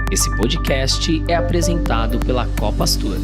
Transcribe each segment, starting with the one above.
Esse podcast é apresentado pela Copastor.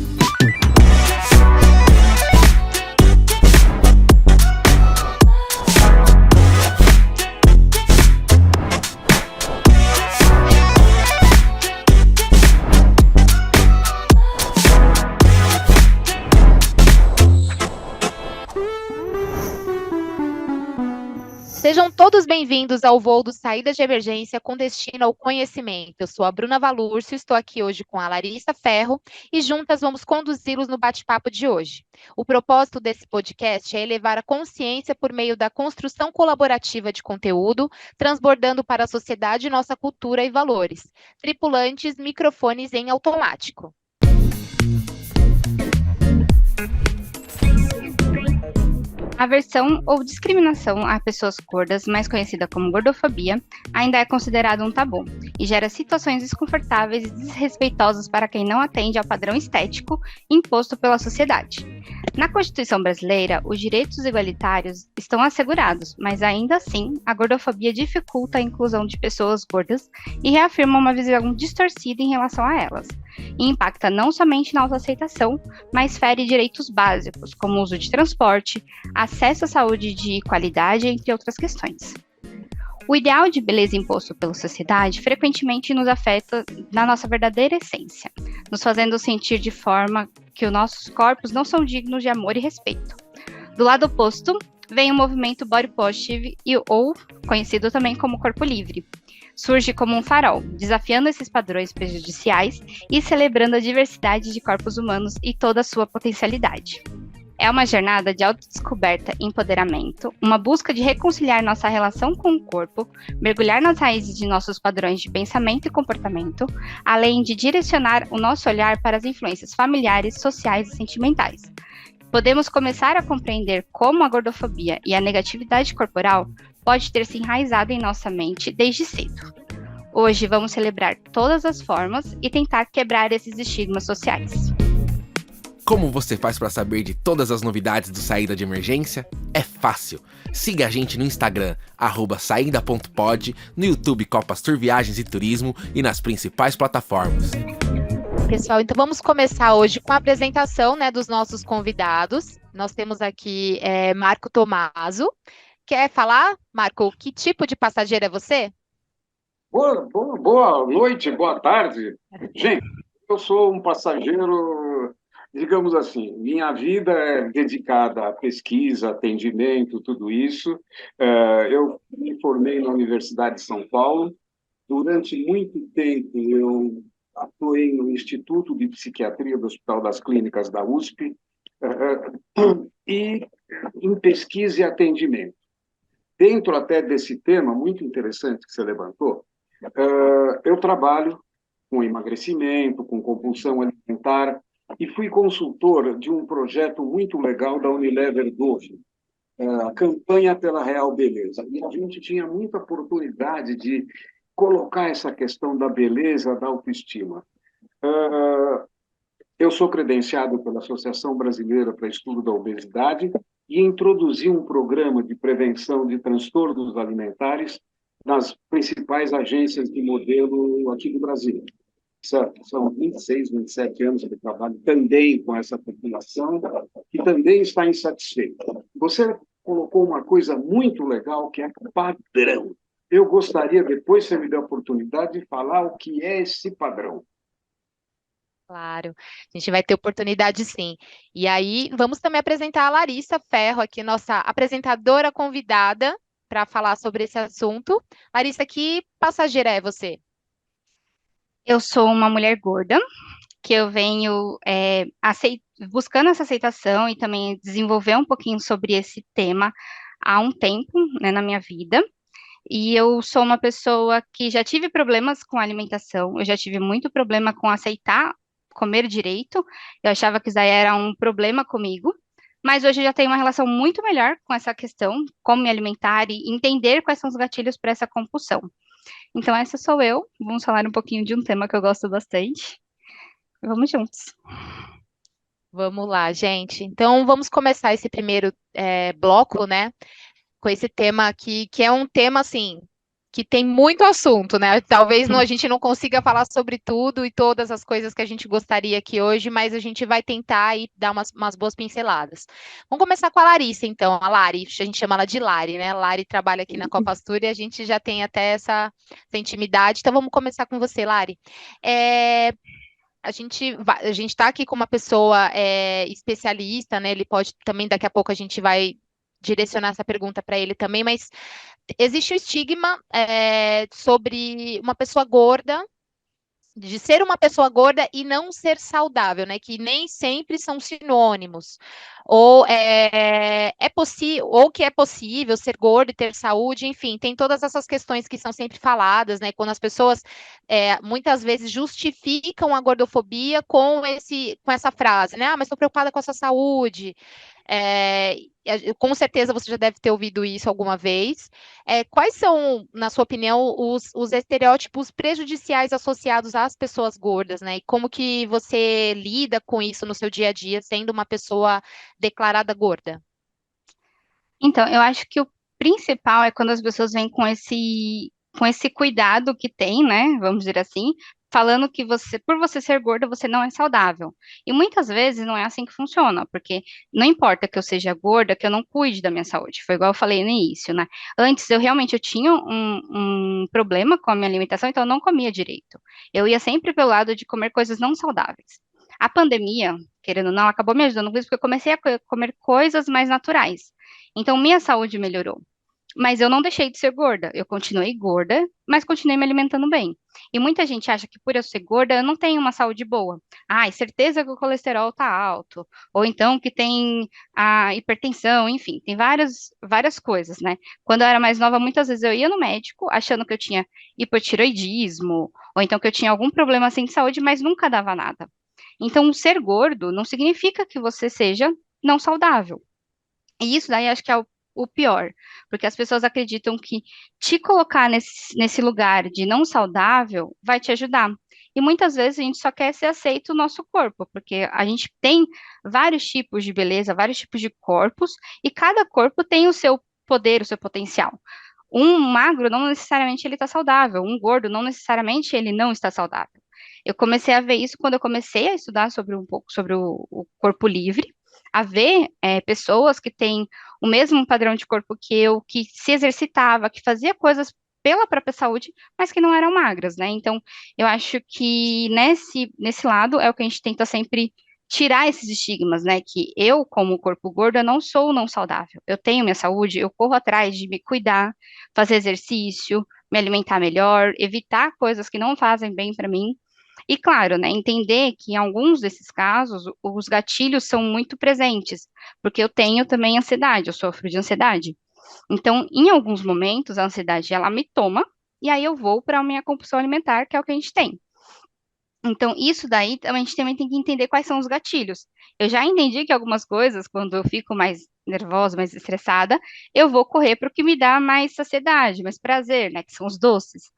Sejam todos bem-vindos ao voo do Saídas de Emergência com destino ao conhecimento. Eu sou a Bruna Valurcio, estou aqui hoje com a Larissa Ferro e juntas vamos conduzi-los no bate-papo de hoje. O propósito desse podcast é elevar a consciência por meio da construção colaborativa de conteúdo, transbordando para a sociedade nossa cultura e valores. Tripulantes, microfones em automático. Aversão ou discriminação a pessoas gordas, mais conhecida como gordofobia, ainda é considerado um tabu e gera situações desconfortáveis e desrespeitosas para quem não atende ao padrão estético imposto pela sociedade. Na Constituição brasileira, os direitos igualitários estão assegurados, mas ainda assim, a gordofobia dificulta a inclusão de pessoas gordas e reafirma uma visão distorcida em relação a elas, e impacta não somente na autoaceitação, mas fere direitos básicos, como o uso de transporte, acesso à saúde de qualidade, entre outras questões. O ideal de beleza imposto pela sociedade frequentemente nos afeta na nossa verdadeira essência, nos fazendo sentir de forma que os nossos corpos não são dignos de amor e respeito. Do lado oposto, vem o movimento Body Positive, ou conhecido também como Corpo Livre. Surge como um farol, desafiando esses padrões prejudiciais e celebrando a diversidade de corpos humanos e toda a sua potencialidade. É uma jornada de autodescoberta e empoderamento, uma busca de reconciliar nossa relação com o corpo, mergulhar nas raízes de nossos padrões de pensamento e comportamento, além de direcionar o nosso olhar para as influências familiares, sociais e sentimentais. Podemos começar a compreender como a gordofobia e a negatividade corporal pode ter se enraizado em nossa mente desde cedo. Hoje vamos celebrar todas as formas e tentar quebrar esses estigmas sociais. Como você faz para saber de todas as novidades do Saída de Emergência? É fácil. Siga a gente no Instagram, @saída.pod, no YouTube Copastor Viagens e Turismo e nas principais plataformas. Pessoal, então vamos começar hoje com a apresentação, dos nossos convidados. Nós temos aqui Marco Tomaso. Quer falar, Marco, que tipo de passageiro é você? Boa noite, boa tarde. Gente, eu sou um passageiro, digamos assim, minha vida é dedicada à pesquisa, atendimento, tudo isso. Eu me formei na Universidade de São Paulo. Durante muito tempo, eu atuei no Instituto de Psiquiatria do Hospital das Clínicas da USP, e em pesquisa e atendimento. Dentro até desse tema muito interessante que você levantou, eu trabalho com emagrecimento, com compulsão alimentar, e fui consultor de um projeto muito legal da Unilever Dove, a campanha pela Real Beleza. E a gente tinha muita oportunidade de colocar essa questão da beleza, da autoestima. Eu sou credenciado pela Associação Brasileira para Estudo da Obesidade e introduzi um programa de prevenção de transtornos alimentares nas principais agências de modelo aqui do Brasil. São 26, 27 anos que trabalho também com essa população, que também está insatisfeita. Você colocou uma coisa muito legal, que é padrão. Eu gostaria, depois você me der a oportunidade, de falar o que é esse padrão. Claro, a gente vai ter oportunidade sim. E aí, vamos também apresentar a Larissa Ferro, aqui, nossa apresentadora convidada, para falar sobre esse assunto. Larissa, que passageira é você? Eu sou uma mulher gorda, que eu venho buscando essa aceitação e também desenvolver um pouquinho sobre esse tema há um tempo, na minha vida. E eu sou uma pessoa que já tive problemas com alimentação, eu já tive muito problema com aceitar comer direito, eu achava que isso aí era um problema comigo, mas hoje eu já tenho uma relação muito melhor com essa questão, como me alimentar e entender quais são os gatilhos para essa compulsão. Então, essa sou eu, vamos falar um pouquinho de um tema que eu gosto bastante. Vamos juntos. Vamos lá, gente. Então, vamos começar esse primeiro bloco, com esse tema aqui, que é um tema, assim, que tem muito assunto, né? Talvez a gente não consiga falar sobre tudo e todas as coisas que a gente gostaria aqui hoje, mas a gente vai tentar aí dar umas boas pinceladas. Vamos começar com a Larissa, então. A Lari, a gente chama ela de Lari, né? A Lari trabalha aqui na Copa Astur e a gente já tem até essa intimidade. Então, vamos começar com você, Lari. A gente está aqui com uma pessoa especialista, né? Ele pode também, daqui a pouco a gente vai direcionar essa pergunta para ele também, mas existe o estigma sobre uma pessoa gorda, de ser uma pessoa gorda e não ser saudável, né? Que nem sempre são sinônimos. Ou ou que é possível ser gordo e ter saúde, enfim, tem todas essas questões que são sempre faladas, né? Quando as pessoas muitas vezes justificam a gordofobia com essa frase, né? Ah, mas estou preocupada com a sua saúde. Com certeza você já deve ter ouvido isso alguma vez. Quais são, na sua opinião, os estereótipos prejudiciais associados às pessoas gordas, né? E como que você lida com isso no seu dia a dia, sendo uma pessoa declarada gorda? Então, eu acho que o principal é quando as pessoas vêm com esse cuidado que tem, né? Vamos dizer assim, falando que por você ser gorda, você não é saudável. E muitas vezes não é assim que funciona, porque não importa que eu seja gorda, que eu não cuide da minha saúde. Foi igual eu falei no início, né? Antes eu tinha um problema com a minha alimentação, então eu não comia direito. Eu ia sempre pelo lado de comer coisas não saudáveis. A pandemia, querendo ou não, acabou me ajudando com isso, porque eu comecei a comer coisas mais naturais. Então, minha saúde melhorou. Mas eu não deixei de ser gorda. Eu continuei gorda, mas continuei me alimentando bem. E muita gente acha que por eu ser gorda, eu não tenho uma saúde boa. Ai, certeza que o colesterol tá alto. Ou então que tem a hipertensão, enfim, tem várias coisas, né? Quando eu era mais nova, muitas vezes eu ia no médico achando que eu tinha hipotiroidismo, ou então que eu tinha algum problema assim de saúde, mas nunca dava nada. Então, ser gordo não significa que você seja não saudável. E isso daí acho que é o pior, porque as pessoas acreditam que te colocar nesse lugar de não saudável vai te ajudar. E muitas vezes a gente só quer ser aceito no nosso corpo, porque a gente tem vários tipos de beleza, vários tipos de corpos, e cada corpo tem o seu poder, o seu potencial. Um magro não necessariamente ele está saudável, um gordo não necessariamente ele não está saudável. Eu comecei a ver isso quando eu comecei a estudar um pouco sobre o corpo livre, a ver pessoas que têm o mesmo padrão de corpo que eu, que se exercitava, que fazia coisas pela própria saúde, mas que não eram magras, né? Então, eu acho que nesse lado é o que a gente tenta sempre tirar esses estigmas, né? Que eu, como corpo gordo, eu não sou não saudável. Eu tenho minha saúde, eu corro atrás de me cuidar, fazer exercício, me alimentar melhor, evitar coisas que não fazem bem para mim. E claro, né, entender que em alguns desses casos os gatilhos são muito presentes, porque eu tenho também ansiedade, eu sofro de ansiedade. Então, em alguns momentos, a ansiedade ela me toma e aí eu vou para a minha compulsão alimentar, que é o que a gente tem. Então, isso daí a gente também tem que entender quais são os gatilhos. Eu já entendi que algumas coisas, quando eu fico mais nervosa, mais estressada, eu vou correr para o que me dá mais saciedade, mais prazer, né, que são os doces.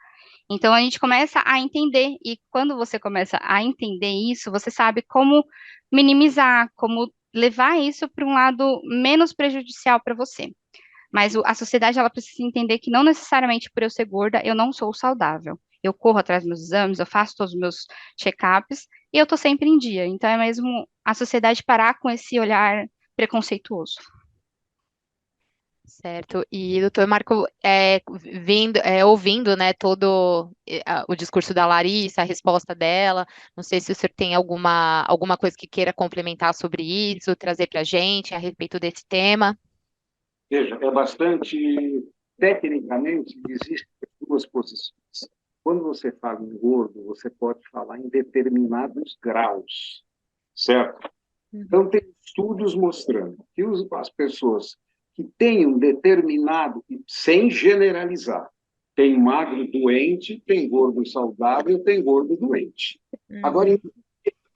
Então a gente começa a entender, e quando você começa a entender isso, você sabe como minimizar, como levar isso para um lado menos prejudicial para você. Mas a sociedade ela precisa entender que não necessariamente por eu ser gorda eu não sou saudável. Eu corro atrás dos meus exames, eu faço todos os meus check-ups e eu tô sempre em dia. Então é mesmo a sociedade parar com esse olhar preconceituoso. Certo. E, doutor Marco, ouvindo, né, todo o discurso da Larissa, a resposta dela, não sei se o senhor tem alguma coisa que queira complementar sobre isso, trazer para a gente a respeito desse tema. Veja, é bastante. Tecnicamente, existem duas posições. Quando você fala em gordo, você pode falar em determinados graus, certo? Então, tem estudos mostrando que as pessoas que têm um determinado, sem generalizar, tem magro doente, tem gordo saudável, tem gordo doente. Agora,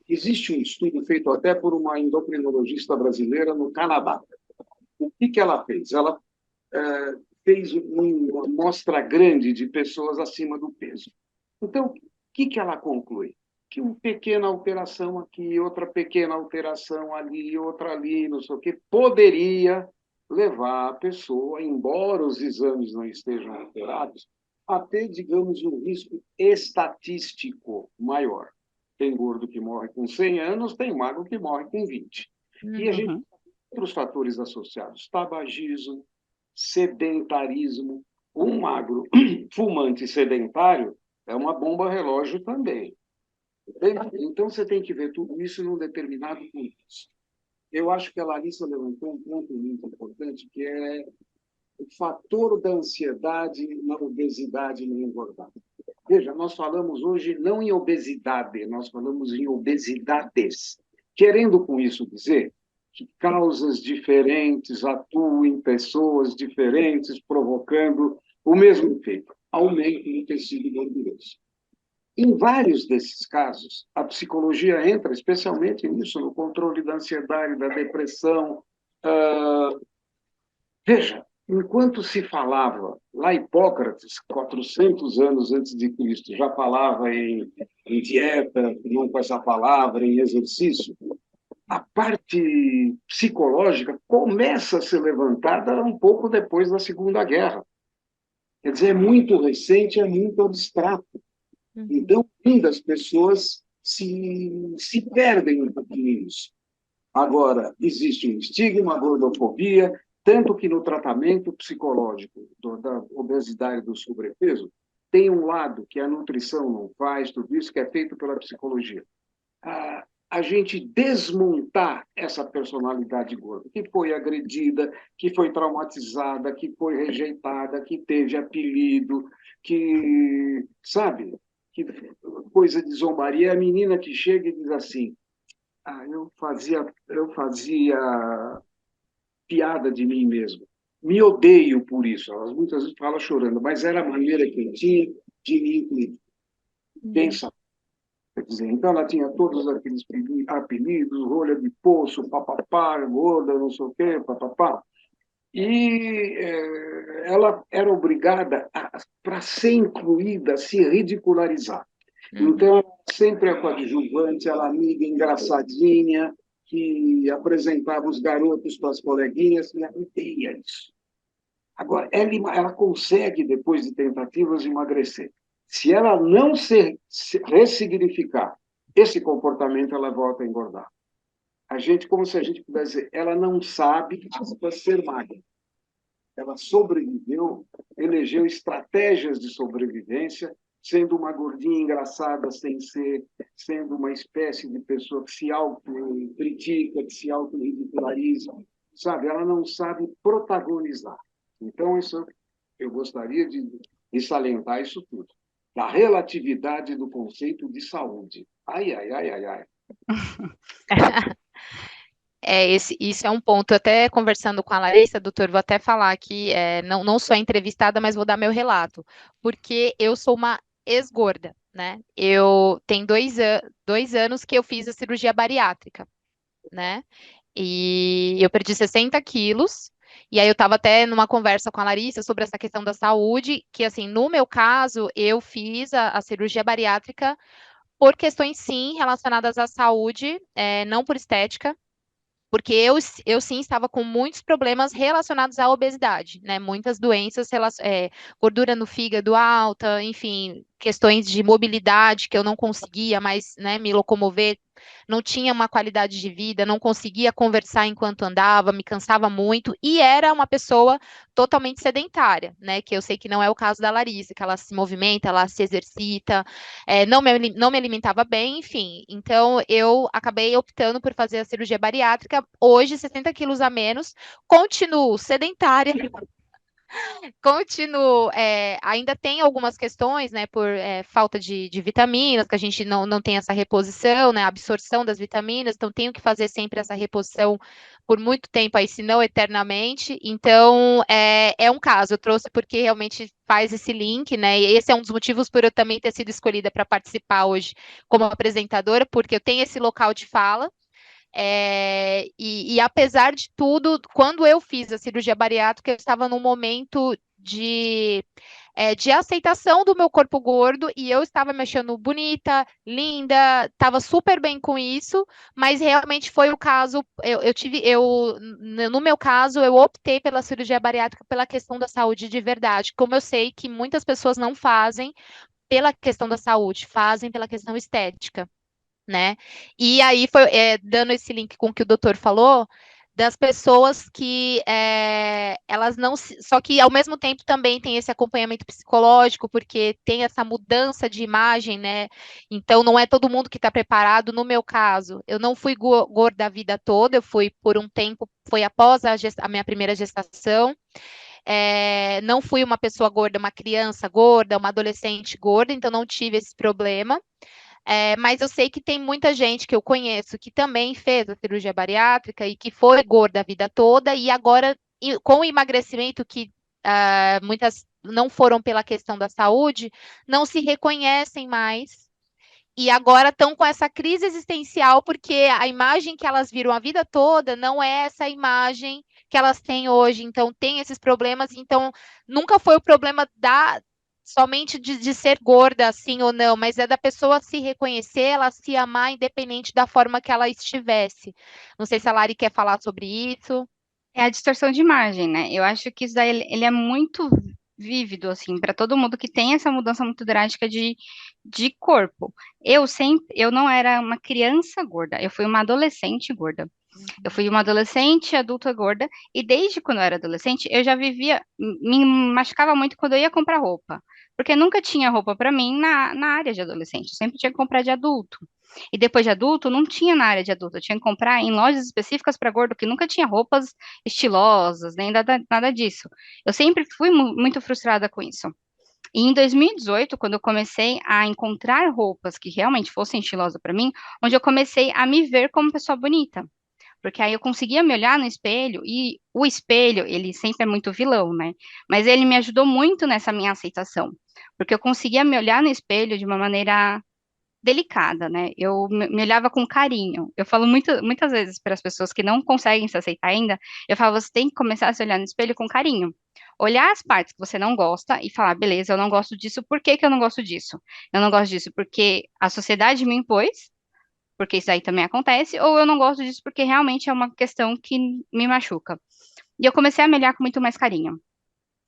existe um estudo feito até por uma endocrinologista brasileira no Canadá. O que ela fez? Ela fez uma amostra grande de pessoas acima do peso. Então, o que ela conclui? Que uma pequena alteração aqui, outra pequena alteração ali, outra ali, não sei o quê, poderia levar a pessoa, embora os exames não estejam alterados, a ter, digamos, um risco estatístico maior. Tem gordo que morre com 100 anos, tem magro que morre com 20. E a gente tem outros fatores associados: tabagismo, sedentarismo. Um magro fumante sedentário é uma bomba relógio também. Então, você tem que ver tudo isso num determinado contexto. Eu acho que a Larissa levantou um ponto muito importante, que é o fator da ansiedade na obesidade e no engordar. Veja, nós falamos hoje não em obesidade, nós falamos em obesidades, querendo com isso dizer que causas diferentes atuam em pessoas diferentes, provocando o mesmo efeito, aumento do tecido gorduroso. Em vários desses casos, a psicologia entra especialmente nisso, no controle da ansiedade, da depressão. Veja, enquanto se falava, lá Hipócrates, 400 anos antes de Cristo, já falava em dieta, não com essa palavra, em exercício, a parte psicológica começa a ser levantada um pouco depois da Segunda Guerra. Quer dizer, é muito recente, é muito abstrato. Então, muitas pessoas se perdem um pouquinho nisso. Agora, existe um estigma, a gordofobia, tanto que no tratamento psicológico da obesidade e do sobrepeso, tem um lado que a nutrição não faz, tudo isso que é feito pela psicologia. A gente desmontar essa personalidade gorda, que foi agredida, que foi traumatizada, que foi rejeitada, que teve apelido, que, sabe, que coisa de zombaria. A menina que chega e diz assim: eu fazia piada de mim mesmo. Me odeio por isso. Elas muitas vezes falam chorando, mas era a maneira que eu tinha de me incluir. Pensa. Quer dizer, então ela tinha todos aqueles apelidos, rolha de poço, papapá, gorda, não sei o quê, papapá. E ela era obrigada, para ser incluída, a se ridicularizar. Então, sempre a coadjuvante, ela amiga engraçadinha, que apresentava os garotos para as coleguinhas, e ela odeia isso. Agora, ela consegue, depois de tentativas, emagrecer. Se ela não se ressignificar esse comportamento, ela volta a engordar. A gente, como se a gente pudesse dizer, ela não sabe ser magra. Ela sobreviveu, elegeu estratégias de sobrevivência, sendo uma gordinha engraçada, sendo uma espécie de pessoa que se auto-critica, que se auto-ridiculariza, sabe? Ela não sabe protagonizar. Então, isso, eu gostaria de salientar isso tudo. Da relatividade do conceito de saúde. Ai, ai, ai, ai, ai. Isso é um ponto. Até conversando com a Larissa, doutor, vou até falar aqui, não sou a entrevistada, mas vou dar meu relato, porque eu sou uma ex-gorda, né? Eu tenho 2 anos que eu fiz a cirurgia bariátrica, né? E eu perdi 60 quilos. E aí eu estava até numa conversa com a Larissa sobre essa questão da saúde, que assim, no meu caso, eu fiz a cirurgia bariátrica por questões, sim, relacionadas à saúde, não por estética, porque eu sim estava com muitos problemas relacionados à obesidade, né? Muitas doenças, gordura no fígado alta, enfim, questões de mobilidade que eu não conseguia mais, né, me locomover, não tinha uma qualidade de vida, não conseguia conversar enquanto andava, me cansava muito, e era uma pessoa totalmente sedentária, né? Que eu sei que não é o caso da Larissa, que ela se movimenta, ela se exercita, não me alimentava bem, enfim. Então, eu acabei optando por fazer a cirurgia bariátrica. Hoje, 60 quilos a menos, continuo sedentária, continuo, ainda tem algumas questões, né, por falta de vitaminas, que a gente não tem essa reposição, né, absorção das vitaminas, então tenho que fazer sempre essa reposição por muito tempo aí, se não eternamente. Então, é um caso, eu trouxe porque realmente faz esse link, né, e esse é um dos motivos por eu também ter sido escolhida para participar hoje como apresentadora, porque eu tenho esse local de fala. E apesar de tudo, quando eu fiz a cirurgia bariátrica, eu estava num momento de aceitação do meu corpo gordo, e eu estava me achando bonita, linda, estava super bem com isso, mas realmente foi o caso, no meu caso, eu optei pela cirurgia bariátrica pela questão da saúde de verdade, como eu sei que muitas pessoas não fazem pela questão da saúde, fazem pela questão estética, né? E aí foi dando esse link com o que o doutor falou, das pessoas que elas não só que ao mesmo tempo também tem esse acompanhamento psicológico, porque tem essa mudança de imagem, né? Então não é todo mundo que está preparado. No meu caso, eu não fui gorda a vida toda, eu fui por um tempo, foi após a minha primeira gestação. Não fui uma pessoa gorda, uma criança gorda, uma adolescente gorda, então não tive esse problema. Mas eu sei que tem muita gente que eu conheço que também fez a cirurgia bariátrica e que foi gorda a vida toda, e agora, com o emagrecimento, que muitas não foram pela questão da saúde, não se reconhecem mais. E agora estão com essa crise existencial, porque a imagem que elas viram a vida toda não é essa imagem que elas têm hoje. Então, tem esses problemas. Então, nunca foi o problema somente de ser gorda, assim ou não, mas é da pessoa se reconhecer, ela se amar, independente da forma que ela estivesse. Não sei se a Lari quer falar sobre isso. É a distorção de imagem, né? Eu acho que isso daí ele é muito vívido, assim, para todo mundo que tem essa mudança muito drástica de corpo. Eu não era uma criança gorda, eu fui uma adolescente gorda. Eu fui uma adolescente, adulta gorda, e desde quando eu era adolescente, eu já vivia, me machucava muito quando eu ia comprar roupa, porque nunca tinha roupa para mim na área de adolescente, eu sempre tinha que comprar de adulto. E depois de adulto, não tinha na área de adulto, eu tinha que comprar em lojas específicas para gordo, que nunca tinha roupas estilosas, nem nada disso. Eu sempre fui muito frustrada com isso. E em 2018, quando eu comecei a encontrar roupas que realmente fossem estilosas para mim, onde eu comecei a me ver como pessoa bonita. Porque aí eu conseguia me olhar no espelho, e o espelho, ele sempre é muito vilão, né? Mas ele me ajudou muito nessa minha aceitação. Porque eu conseguia me olhar no espelho de uma maneira delicada, né? Eu me olhava com carinho. Eu falo muitas vezes para as pessoas que não conseguem se aceitar ainda, eu falo, você tem que começar a se olhar no espelho com carinho. Olhar as partes que você não gosta e falar, beleza, eu não gosto disso, por que que eu não gosto disso? Eu não gosto disso porque a sociedade me impôs, porque isso aí também acontece, ou eu não gosto disso porque realmente é uma questão que me machuca. E eu comecei a me olhar com muito mais carinho.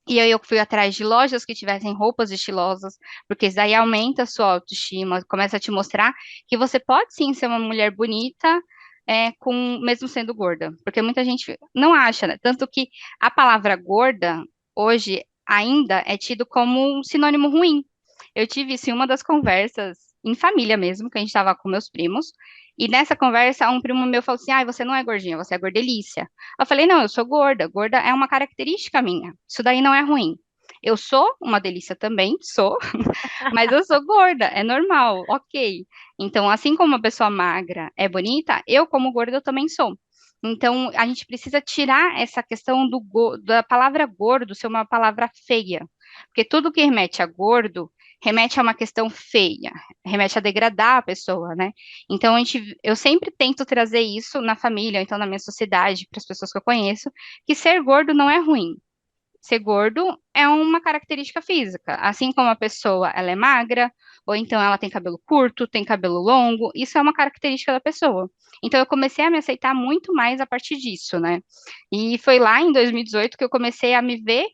E aí eu fui atrás de lojas que tivessem roupas estilosas, porque isso daí aumenta a sua autoestima, começa a te mostrar que você pode sim ser uma mulher bonita, mesmo sendo gorda. Porque muita gente não acha, né? Tanto que a palavra gorda, hoje, ainda é tido como um sinônimo ruim. Eu tive isso em uma das conversas, em família mesmo, que a gente estava com meus primos, e nessa conversa, um primo meu falou assim, você não é gordinha, você é gordelícia. Eu falei, não, eu sou gorda. Gorda é uma característica minha. Isso daí não é ruim. Eu sou uma delícia também, sou, mas eu sou gorda, é normal, ok. Então, assim como uma pessoa magra é bonita, eu, como gorda, eu também sou. Então, a gente precisa tirar essa questão da palavra gordo ser uma palavra feia. Porque tudo que remete a gordo remete a uma questão feia, remete a degradar a pessoa, né? Então, eu sempre tento trazer isso na família, ou então na minha sociedade, para as pessoas que eu conheço, que ser gordo não é ruim. Ser gordo é uma característica física, assim como a pessoa ela é magra, ou então ela tem cabelo curto, tem cabelo longo, isso é uma característica da pessoa. Então eu comecei a me aceitar muito mais a partir disso, né? E foi lá em 2018 que eu comecei a me ver,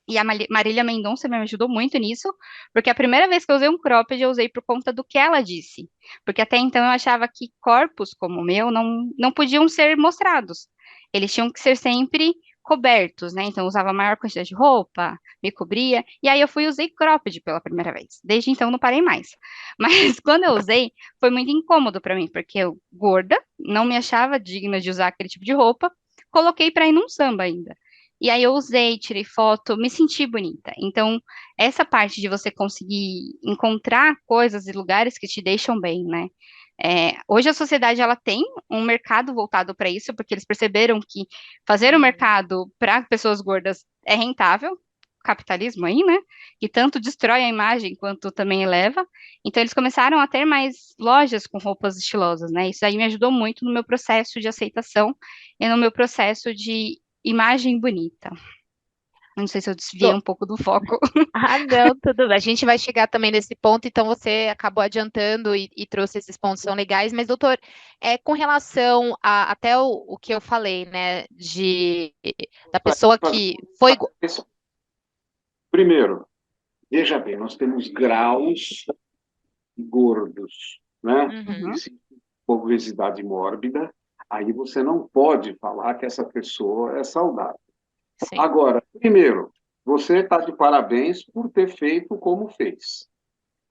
e a Marília Mendonça me ajudou muito nisso, porque a primeira vez que eu usei um cropped, eu usei por conta do que ela disse. Porque até então eu achava que corpos como o meu não podiam ser mostrados. Eles tinham que ser sempre cobertos, né? Então eu usava a maior quantidade de roupa, me cobria, e aí eu fui e usei cropped pela primeira vez. Desde então não parei mais. Mas quando eu usei, foi muito incômodo para mim, porque eu, gorda, não me achava digna de usar aquele tipo de roupa, coloquei para ir num samba ainda. E aí eu usei, tirei foto, me senti bonita. Então, essa parte de você conseguir encontrar coisas e lugares que te deixam bem, né? Hoje a sociedade ela tem um mercado voltado para isso, porque eles perceberam que fazer o mercado para pessoas gordas é rentável, capitalismo aí, né? Que tanto destrói a imagem quanto também eleva. Então eles começaram a ter mais lojas com roupas estilosas, né? Isso aí me ajudou muito no meu processo de aceitação e no meu processo de imagem bonita. Não sei se eu desviei um pouco do foco. Ah, não, tudo bem. A gente vai chegar também nesse ponto, então você acabou adiantando e trouxe esses pontos que são legais, mas, doutor, com relação a até o que eu falei, né, da pessoa que foi. Primeiro, veja bem, nós temos graus gordos, né? Uhum, Existe obesidade mórbida, aí você não pode falar que essa pessoa é saudável. sim. Agora, primeiro, você está de parabéns por ter feito como fez.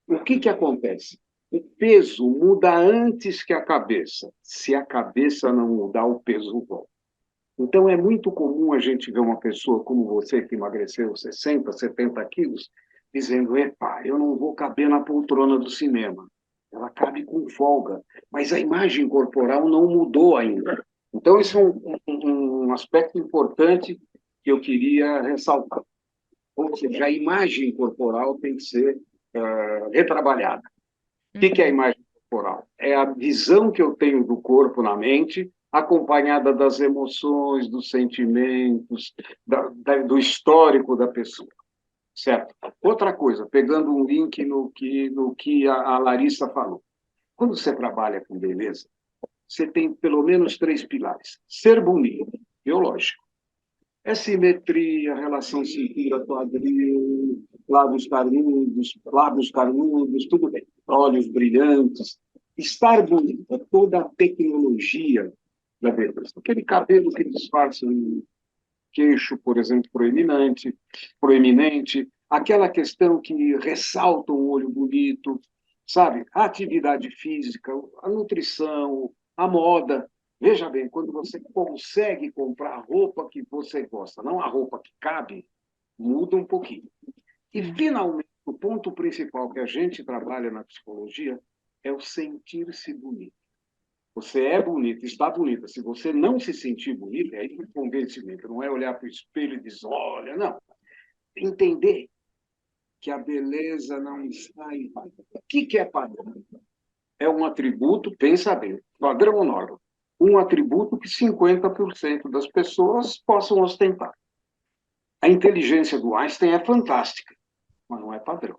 O que acontece? O peso muda antes que a cabeça. Se a cabeça não mudar, o peso volta. Então, é muito comum a gente ver uma pessoa como você, que emagreceu 60, 70 quilos, dizendo: epa, eu não vou caber na poltrona do cinema. Ela cabe com folga, mas a imagem corporal não mudou ainda. Então, isso é um aspecto importante que eu queria ressaltar. Ou seja, a imagem corporal tem que ser retrabalhada. O que é a imagem corporal? É a visão que eu tenho do corpo na mente, acompanhada das emoções, dos sentimentos, do histórico da pessoa. Certo? Outra coisa, pegando um link no que a Larissa falou. Quando você trabalha com beleza, você tem pelo menos 3 pilares. Ser bonito, biológico. É simetria, relação cintura-quadril, lábios carnudos, tudo bem. Olhos brilhantes. Estar bonito, toda a tecnologia da beleza. Aquele cabelo que disfarça um queixo, por exemplo, proeminente, aquela questão que ressalta um olho bonito, sabe? A atividade física, a nutrição, a moda. Veja bem, quando você consegue comprar a roupa que você gosta, não a roupa que cabe, muda um pouquinho. E, finalmente, o ponto principal que a gente trabalha na psicologia é o sentir-se bonito. Você é bonita, está bonita. Se você não se sentir bonita, é aí que convencimento. Não é olhar para o espelho e dizer: olha, não. Entender que a beleza não está em... O que é padrão? É um atributo, pensa bem, padrão ou norma. Um atributo que 50% das pessoas possam ostentar. A inteligência do Einstein é fantástica, mas não é padrão.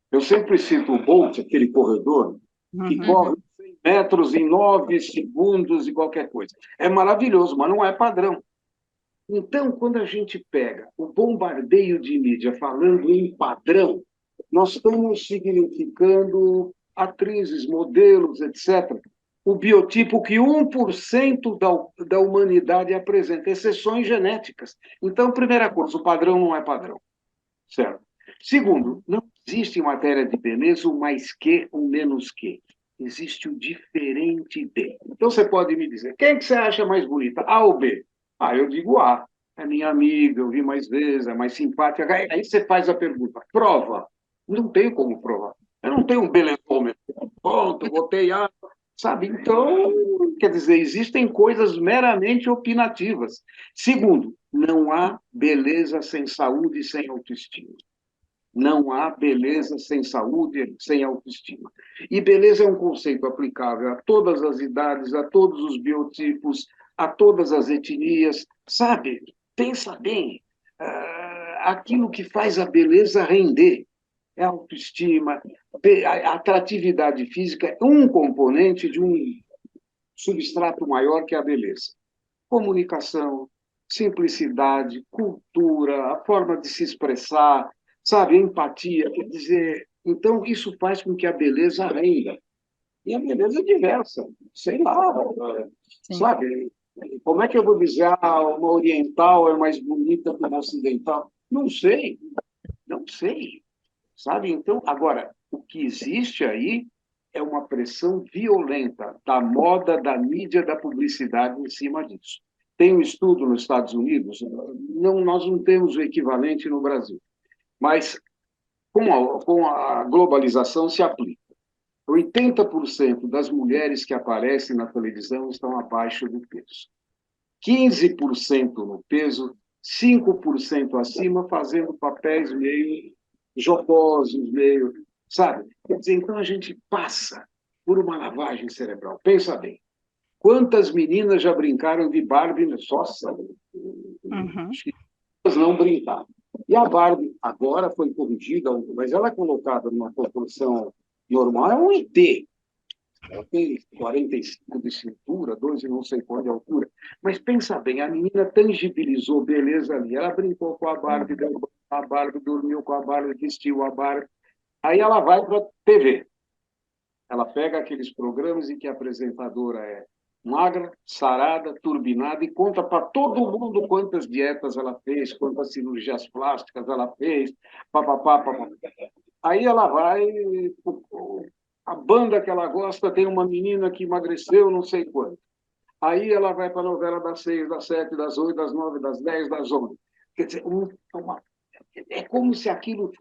Eu sempre cito o Bolt, aquele corredor, que corre 100 metros em 9 segundos e qualquer coisa. É maravilhoso, mas não é padrão. Então, quando a gente pega o bombardeio de mídia falando em padrão, nós estamos significando atrizes, modelos, etc. O biotipo que 1% da humanidade apresenta, exceções genéticas. Então, primeira coisa, o padrão não é padrão. Certo? Segundo, não existe em matéria de beleza o mais que, o menos que. Existe o diferente de. Então, você pode me dizer, quem que você acha mais bonita, A ou B? Ah, eu digo A. É minha amiga, eu vi mais vezes, é mais simpática. Aí você faz a pergunta, prova. Não tenho como provar. Eu não tenho um belezômetro. Pronto, botei A. Sabe? Então, quer dizer, existem coisas meramente opinativas. Segundo, não há beleza sem saúde e sem autoestima. Não há beleza sem saúde, sem autoestima. E beleza é um conceito aplicável a todas as idades, a todos os biotipos, a todas as etnias. Sabe? Pensa bem, aquilo que faz a beleza render é a autoestima, a atratividade física é um componente de um substrato maior que é a beleza. Comunicação, simplicidade, cultura, a forma de se expressar, sabe, empatia, quer dizer, então isso faz com que a beleza renda. E a beleza é diversa, sei lá, sabe? Como é que eu vou dizer, uma oriental é mais bonita que uma ocidental? Não sei, não sei, sabe? Então, agora, o que existe aí é uma pressão violenta da moda, da mídia, da publicidade em cima disso. Tem um estudo nos Estados Unidos, nós não temos o equivalente no Brasil, mas com a globalização se aplica. 80% das mulheres que aparecem na televisão estão abaixo do peso. 15% no peso, 5% acima, fazendo papéis meio jocosos, meio... Sabe? Quer dizer, então a gente passa por uma lavagem cerebral. Pensa bem. Quantas meninas já brincaram de Barbie? Nossa, não brincar. E a Barbie agora foi corrigida, mas ela é colocada numa proporção normal, é um ET. Ela tem 45 de cintura, 12 não sei qual de altura. Mas pensa bem, a menina tangibilizou beleza ali. Ela brincou com a Barbie, a Barbie dormiu com a Barbie, vestiu a Barbie. Aí ela vai para a TV. Ela pega aqueles programas em que a apresentadora é magra, sarada, turbinada e conta para todo mundo quantas dietas ela fez, quantas cirurgias plásticas ela fez, papapá, papapá. Aí ela vai, a banda que ela gosta tem uma menina que emagreceu não sei quanto. Aí ela vai para a novela das 6, das 7, das 8, das 9, das 10, das 11. Quer dizer, é como se aquilo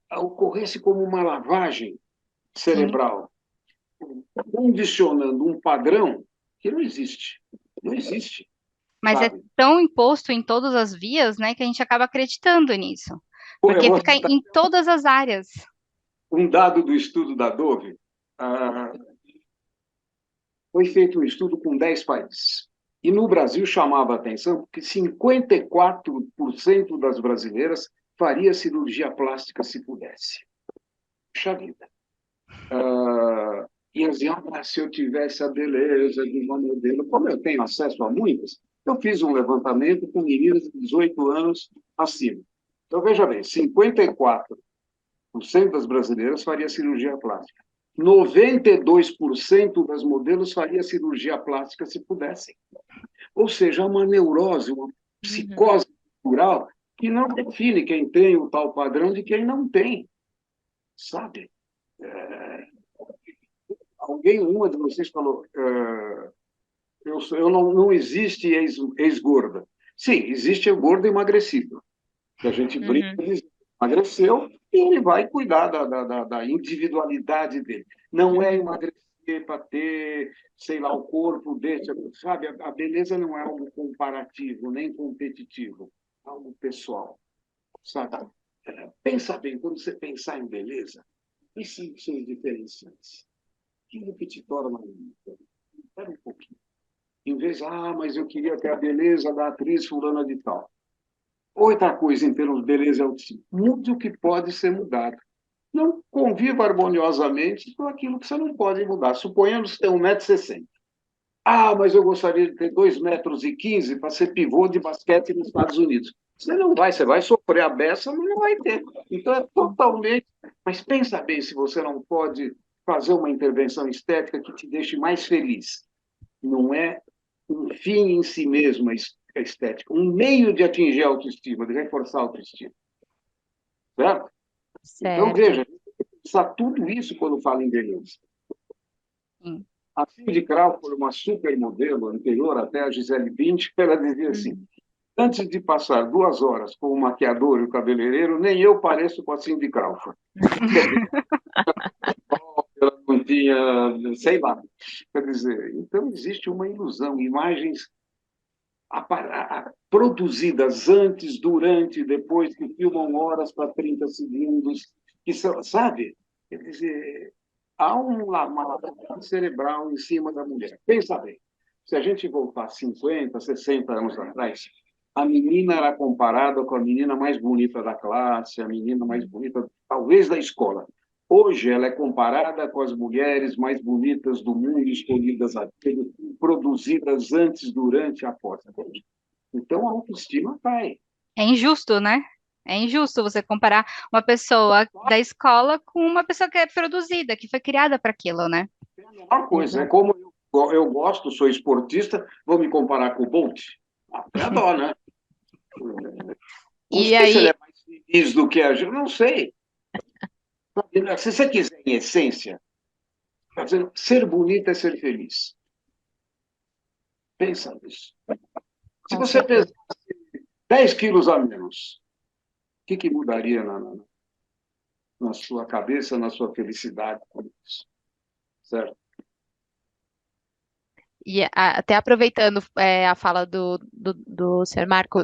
ocorresse como uma lavagem cerebral, condicionando um padrão que não existe. Não existe. Mas Sabe? é tão imposto em todas as vias, né, que a gente acaba acreditando nisso. Pô, Porque eu vou fica citar em todas as áreas. um dado do estudo da Dove. Foi feito um estudo com 10 países. E no Brasil chamava a atenção que 54% das brasileiras faria cirurgia plástica se pudesse. Puxa vida. E eles diziam, se eu tivesse a beleza de uma modelo, como eu tenho acesso a muitas, eu fiz um levantamento com meninas de 18 anos acima. Então, veja bem, 54% das brasileiras faria cirurgia plástica. 92% das modelos faria cirurgia plástica se pudessem. Ou seja, uma neurose, uma psicose cultural que não define quem tem o tal padrão de quem não tem. Sabe? Uma de vocês falou, não existe ex-gorda. Sim, existe o gordo emagrecido, que a gente brinca, emagreceu, e ele vai cuidar da individualidade dele. Não é emagrecer para ter, sei lá, o corpo desse, sabe? A beleza não é algo comparativo, nem competitivo, é algo pessoal, sabe? Pensa bem, quando você pensar em beleza, e sim, seus diferenciantes. Aquilo que te torna único. Espera um pouquinho. Em vez de, mas eu queria ter a beleza da atriz fulana de tal. Outra coisa em termos de beleza é o tipo. Mude o que pode ser mudado. Não conviva harmoniosamente com aquilo que você não pode mudar. Suponhamos que tem 1,60 m. Mas eu gostaria de ter 2,15 m para ser pivô de basquete nos Estados Unidos. Você não vai, você vai sofrer a beça, mas não vai ter. Então é totalmente... Mas pensa bem se você não pode fazer uma intervenção estética que te deixe mais feliz. Não é um fim em si mesmo a estética, um meio de atingir a autoestima, de reforçar a autoestima. Certo? Então, veja, pensar tudo isso quando fala em beleza. A Cindy Crawford, uma supermodelo anterior até a Gisele Bündchen, ela dizia assim, antes de passar 2 horas com o maquiador e o cabeleireiro, nem eu pareço com a Cindy Crawford. Ela não tinha, sei lá. Quer dizer, então existe uma ilusão, imagens produzidas antes, durante e depois, que filmam horas para 30 segundos, que são, sabe? Quer dizer, há uma lavagem cerebral em cima da mulher. Pensa bem, se a gente voltar 50, 60 anos atrás, a menina era comparada com a menina mais bonita da classe, a menina mais bonita, talvez, da escola. Hoje, ela é comparada com as mulheres mais bonitas do mundo, escolhidas a dedo, produzidas antes, durante e após. Então, a autoestima cai. É injusto, né? É injusto você comparar uma pessoa da escola com uma pessoa que é produzida, que foi criada para aquilo, né? É a melhor coisa. É como eu gosto, sou esportista, vou me comparar com o Bolt? É dó, né? Não sei se ele é mais feliz do que a gente, não sei. Se você quiser, em essência, ser bonita é ser feliz. Pensa nisso. Se você pesasse 10 quilos a menos, o que mudaria na sua cabeça, na sua felicidade com isso? Certo? E até aproveitando a fala do Sr. Marco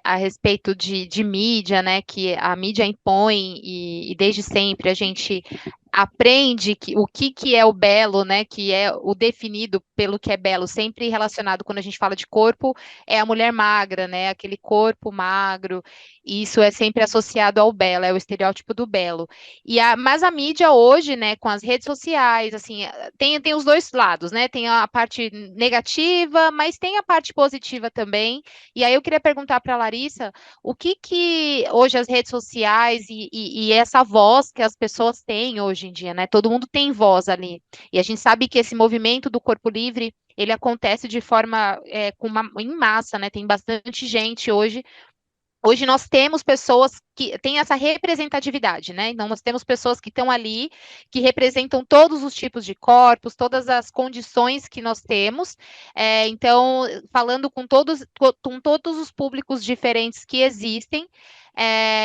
a respeito de mídia, né, que a mídia impõe e desde sempre a gente aprende o que é o belo, né? Que é o definido pelo que é belo, sempre relacionado quando a gente fala de corpo, é a mulher magra, né? Aquele corpo magro. E isso é sempre associado ao belo, é o estereótipo do belo. Mas a mídia hoje, né, com as redes sociais, assim, tem os dois lados, né? Tem a parte negativa, mas tem a parte positiva também. E aí eu queria perguntar para a Larissa o que hoje as redes sociais e essa voz que as pessoas têm hoje em dia, né? Todo mundo tem voz ali. E a gente sabe que esse movimento do corpo livre, ele acontece de forma em massa, né? Tem bastante gente hoje. Hoje nós temos pessoas que têm essa representatividade, né? Então, nós temos pessoas que estão ali, que representam todos os tipos de corpos, todas as condições que nós temos. Então, falando com todos os públicos diferentes que existem,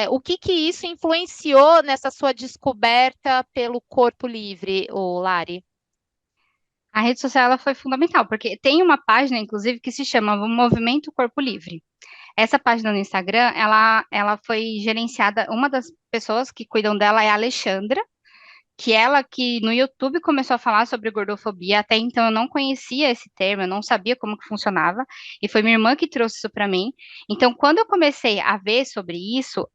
o que isso influenciou nessa sua descoberta pelo corpo livre, o Lari? A rede social ela foi fundamental, porque tem uma página, inclusive, que se chama Movimento Corpo Livre. Essa página no Instagram, ela foi gerenciada, uma das pessoas que cuidam dela é a Alexandra, que no YouTube começou a falar sobre gordofobia. Até então eu não conhecia esse termo, eu não sabia como que funcionava, e foi minha irmã que trouxe isso para mim. Então, quando eu comecei a ver sobre isso,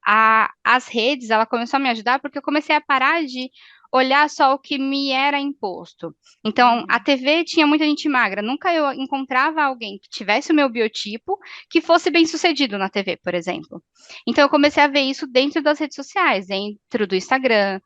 as redes, ela começou a me ajudar, porque eu comecei a parar de olhar só o que me era imposto. Então, a TV tinha muita gente magra, nunca eu encontrava alguém que tivesse o meu biotipo, que fosse bem-sucedido na TV, por exemplo. Então, eu comecei a ver isso dentro das redes sociais, dentro do Instagram,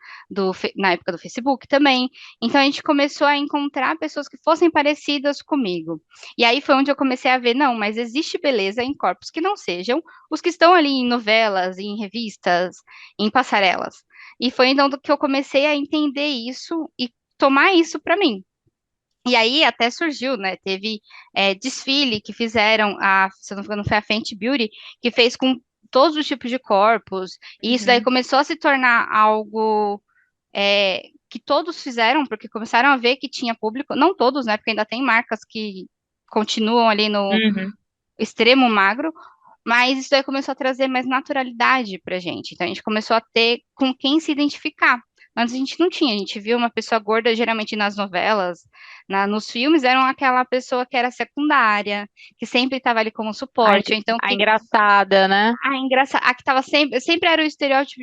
na época do Facebook também. Então a gente começou a encontrar pessoas que fossem parecidas comigo. E aí foi onde eu comecei a ver, não, mas existe beleza em corpos que não sejam os que estão ali em novelas, em revistas, em passarelas. E foi então que eu comecei a entender isso e tomar isso para mim. E aí até surgiu, né? Teve desfile que fizeram, se eu não me engano, foi a Fenty Beauty, que fez com todos os tipos de corpos, e isso daí começou a se tornar algo que todos fizeram, porque começaram a ver que tinha público, não todos, né, porque ainda tem marcas que continuam ali no Uhum. extremo magro, mas isso aí começou a trazer mais naturalidade pra gente. Então a gente começou a ter com quem se identificar. Antes a gente não tinha, a gente via uma pessoa gorda geralmente nas novelas, nos filmes, eram aquela pessoa que era secundária, que sempre estava ali como suporte, ou então A que engraçada, né? a que tava sempre era o estereótipo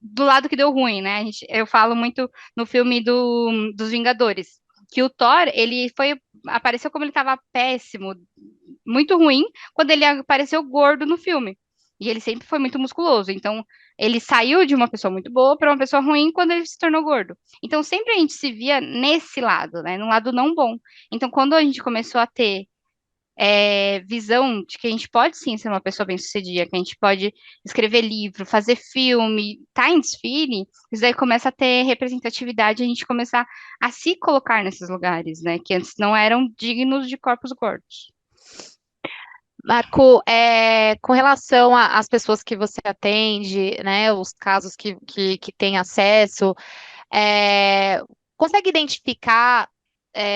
do lado que deu ruim, né? Eu falo muito no filme dos Vingadores, que o Thor, apareceu como ele tava péssimo, muito ruim, quando ele apareceu gordo no filme. E ele sempre foi muito musculoso. Então, ele saiu de uma pessoa muito boa para uma pessoa ruim quando ele se tornou gordo. Então, sempre a gente se via nesse lado, né? Num lado não bom. Então, quando a gente começou a ter visão de que a gente pode sim ser uma pessoa bem-sucedida, que a gente pode escrever livro, fazer filme, tá em desfile, isso daí começa a ter representatividade, a gente começar a se colocar nesses lugares, né, que antes não eram dignos de corpos gordos. Marco, com relação às pessoas que você atende, né, os casos que tem acesso, é, consegue identificar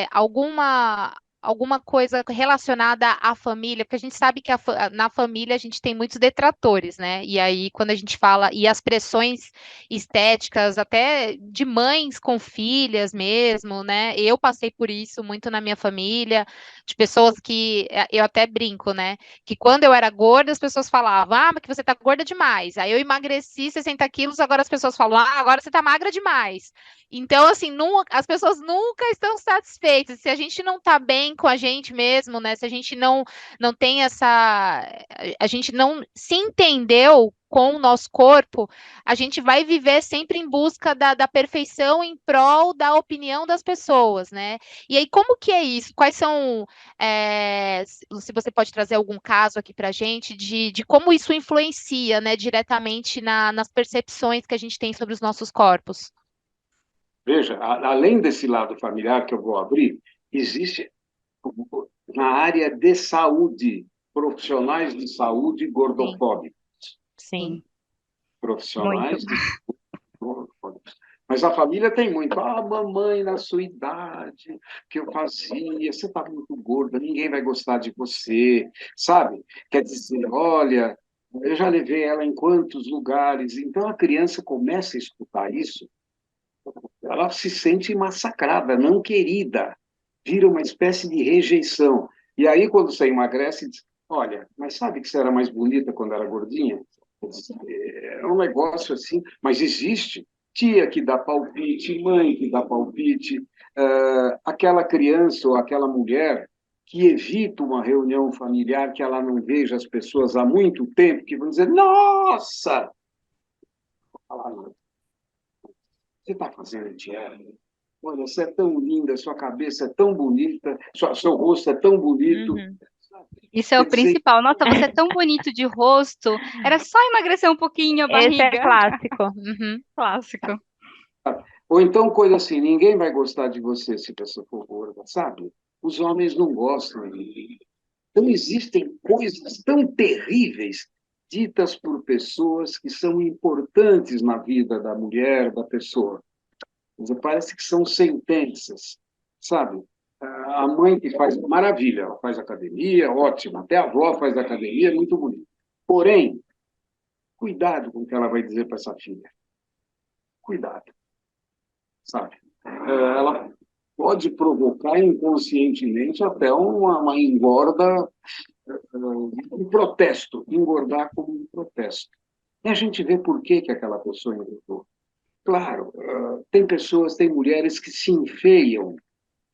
alguma coisa relacionada à família? Porque a gente sabe que na família a gente tem muitos detratores, né? E aí, quando a gente fala, e as pressões estéticas, até de mães com filhas mesmo, né? Eu passei por isso muito na minha família, de pessoas que, eu até brinco, né? Que quando eu era gorda, as pessoas falavam, mas que você tá gorda demais. Aí eu emagreci 60 quilos, agora as pessoas falam, agora você tá magra demais. Então, assim, as pessoas nunca estão satisfeitas. Se a gente não está bem com a gente mesmo, né? Se a gente não tem a gente não se entendeu com o nosso corpo, a gente vai viver sempre em busca da perfeição em prol da opinião das pessoas, né? E aí, como que é isso? Quais são, se você pode trazer algum caso aqui para a gente, de como isso influencia, né, diretamente nas percepções que a gente tem sobre os nossos corpos? Veja, além desse lado familiar que eu vou abrir, existe na área de saúde, profissionais de saúde Sim, gordofóbicos. sim. Muito. Profissionais de saúde gordofóbicos. Mas a família tem muito. Mamãe, na sua idade, que eu fazia, você está muito gorda, ninguém vai gostar de você, sabe? Quer dizer, olha, eu já levei ela em quantos lugares. Então a criança começa a escutar isso ela se sente massacrada, não querida, vira uma espécie de rejeição. E aí, quando você emagrece, diz, olha, mas sabe que você era mais bonita quando era gordinha? É um negócio assim, mas existe tia que dá palpite, mãe que dá palpite, aquela criança ou aquela mulher que evita uma reunião familiar, que ela não veja as pessoas há muito tempo, que vão dizer, nossa, você está fazendo dieta? Olha, você é tão linda, sua cabeça é tão bonita, seu rosto é tão bonito. Uhum. Isso é o Quer dizer, principal. Nossa, você é tão bonito de rosto. Era só emagrecer um pouquinho a Esse é barriga. clássico. Uhum. Clássico. ou então coisa assim, ninguém vai gostar de você se você for gorda, sabe? Os homens não gostam de mim. Então existem coisas tão terríveis ditas por pessoas que são importantes na vida da mulher, da pessoa. Parece que são sentenças, sabe? A mãe que faz maravilha, ela faz academia, ótimo, até a avó faz academia, é muito bonito. Porém, cuidado com o que ela vai dizer para essa filha. Cuidado, sabe? Ela pode provocar inconscientemente até uma engorda, um protesto, engordar como um protesto. E a gente vê por que aquela pessoa engordou. Claro, tem pessoas, tem mulheres que se enfeiam,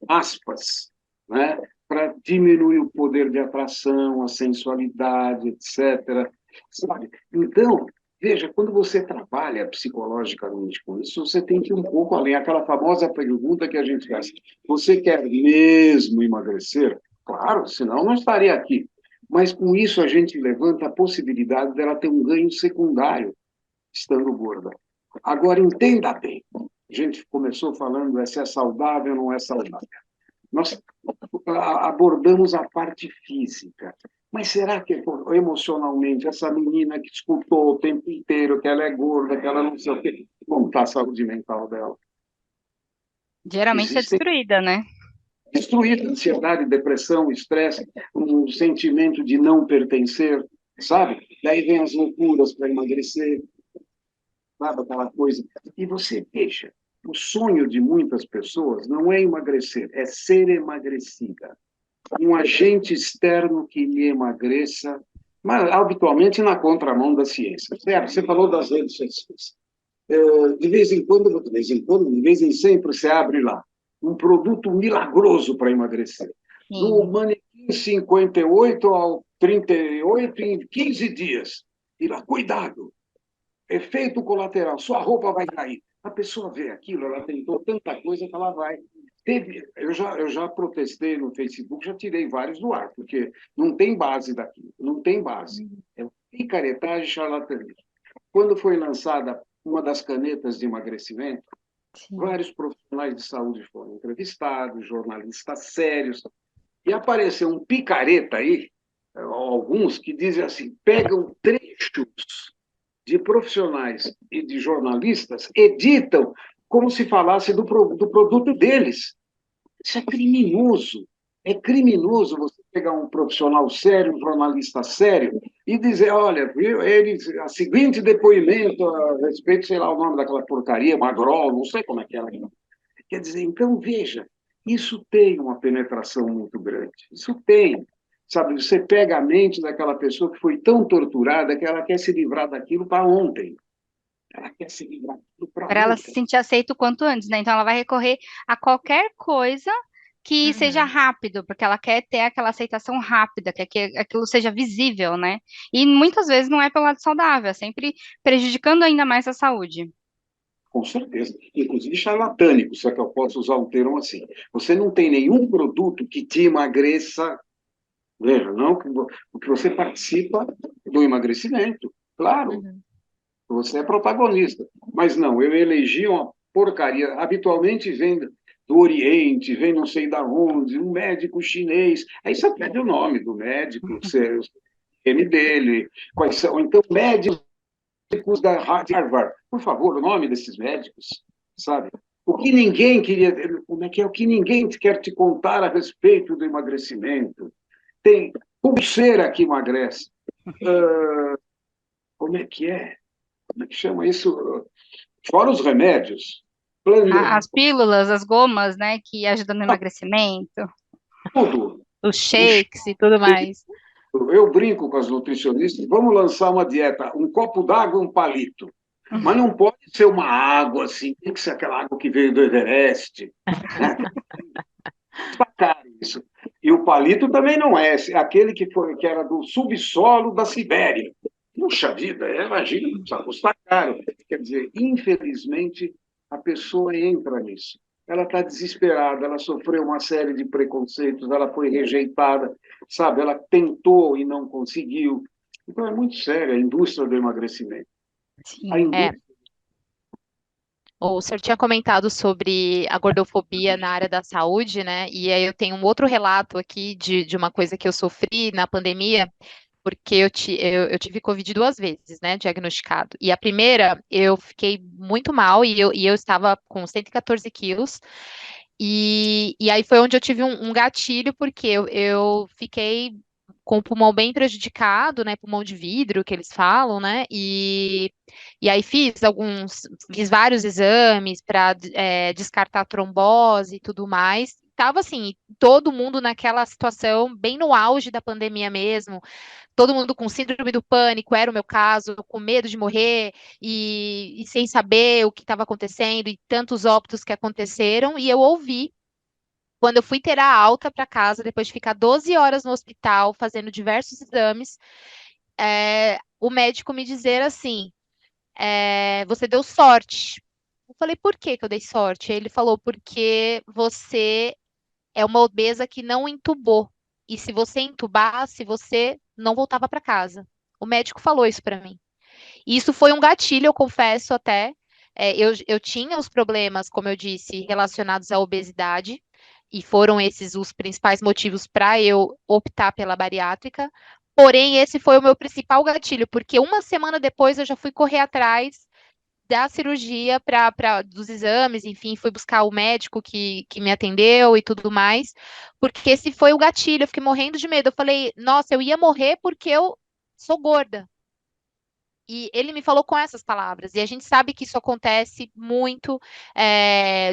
aspas, né, para diminuir o poder de atração, a sensualidade, etc. Sabe? Então, veja, quando você trabalha psicologicamente com isso, você tem que ir um pouco além. Aquela famosa pergunta que a gente faz: você quer mesmo emagrecer? Claro, senão não estaria aqui. Mas com isso a gente levanta a possibilidade dela ter um ganho secundário estando gorda. Agora, entenda bem, a gente começou falando se é saudável ou não é saudável. Nós abordamos a parte física, mas será que emocionalmente essa menina que escutou o tempo inteiro que ela é gorda, que ela não sei o quê, como está a saúde mental dela? Geralmente é Existem destruída, né? destruída, ansiedade, depressão, estresse, um sentimento de não pertencer, sabe? Daí vem as loucuras para emagrecer, sabe aquela coisa? E você veja, o sonho de muitas pessoas não é emagrecer, é ser emagrecida. Um agente externo que lhe emagreça, mas habitualmente na contramão da ciência. Certo? Você falou das redes sociais. De vez em quando, de vez em sempre, você abre lá um produto milagroso para emagrecer. Do manequim 58 ao 38 em 15 dias. E lá, cuidado, efeito colateral, sua roupa vai cair. A pessoa vê aquilo, ela tentou tanta coisa que ela vai. Eu já protestei no Facebook, já tirei vários do ar, porque não tem base daquilo, não tem base. É picaretagem, charlatanismo. Quando foi lançada uma das canetas de emagrecimento, vários profissionais de saúde foram entrevistados, jornalistas sérios, e apareceu um picareta aí, alguns que dizem assim, pegam trechos de profissionais e de jornalistas, editam como se falasse do produto deles. Isso é criminoso. É criminoso você pegar um profissional sério, um jornalista sério, e dizer, olha, viu, a seguinte depoimento a respeito, sei lá o nome daquela porcaria, Magrol, não sei como é que era. Quer dizer, então, veja, isso tem uma penetração muito grande. Isso tem. Sabe, você pega a mente daquela pessoa que foi tão torturada que ela quer se livrar daquilo para ontem. Ela quer se livrar daquilo para Para ela se ontem. sentir aceita o quanto antes, né? Então ela vai recorrer a qualquer coisa que seja Uhum. rápido, porque ela quer ter aquela aceitação rápida, que aquilo seja visível, né? E muitas vezes não é pelo lado saudável, é sempre prejudicando ainda mais a saúde. Com certeza. Inclusive charlatânico, se é que eu posso usar um termo assim. Você não tem nenhum produto que te emagreça. Veja, não, porque você participa do emagrecimento. Claro, Uhum. você é protagonista. Mas não, eu elegi uma porcaria. Habitualmente vem do Oriente, vem não sei da onde, um médico chinês. Aí você pede o nome do médico, o nome dele, quais são. Então, médicos da Harvard. Por favor, o nome desses médicos, sabe? O que ninguém queria, como é que é? O que ninguém quer te contar a respeito do emagrecimento. Tem pulseira que emagrece. Como é que é? Como é que chama isso? Fora os remédios. As pílulas, as gomas, né, que ajudam no emagrecimento, tudo. Os shakes e tudo mais. Eu brinco com as nutricionistas, vamos lançar uma dieta, um copo d'água e um palito. Mas não pode ser uma água assim, tem que ser aquela água que veio do Everest. Né? Tá caro isso. E o palito também não é, aquele que era do subsolo da Sibéria. Puxa vida, imagina, precisa custar caro. Quer dizer, infelizmente, a pessoa entra nisso. Ela está desesperada, ela sofreu uma série de preconceitos, ela foi rejeitada, sabe? Ela tentou e não conseguiu. Então, é muito sério a indústria do emagrecimento. A sim. É. indústria O senhor tinha comentado sobre a gordofobia na área da saúde, né? E aí eu tenho um outro relato aqui de uma coisa que eu sofri na pandemia, porque eu tive Covid 2 vezes, né? Diagnosticado. E a primeira, eu fiquei muito mal e eu estava com 114 quilos. E aí foi onde eu tive um gatilho, porque eu fiquei com o pulmão bem prejudicado, né? Pulmão de vidro, que eles falam, né? E aí fiz vários exames para descartar trombose e tudo mais. Tava assim, todo mundo naquela situação, bem no auge da pandemia mesmo, todo mundo com síndrome do pânico, era o meu caso, com medo de morrer e sem saber o que estava acontecendo e tantos óbitos que aconteceram, e eu ouvi. Quando eu fui ter a alta para casa, depois de ficar 12 horas no hospital, fazendo diversos exames, o médico me dizer assim: você deu sorte. Eu falei, por que que eu dei sorte? Ele falou, porque você é uma obesa que não entubou. E se você entubasse, você não voltava para casa. O médico falou isso para mim. E isso foi um gatilho, eu confesso até. Eu tinha os problemas, como eu disse, relacionados à obesidade, e foram esses os principais motivos para eu optar pela bariátrica. Porém, esse foi o meu principal gatilho, porque uma semana depois eu já fui correr atrás da cirurgia dos exames, enfim, fui buscar o médico que me atendeu e tudo mais, porque esse foi o gatilho, eu fiquei morrendo de medo. Eu falei, nossa, eu ia morrer porque eu sou gorda. E ele me falou com essas palavras, e a gente sabe que isso acontece muito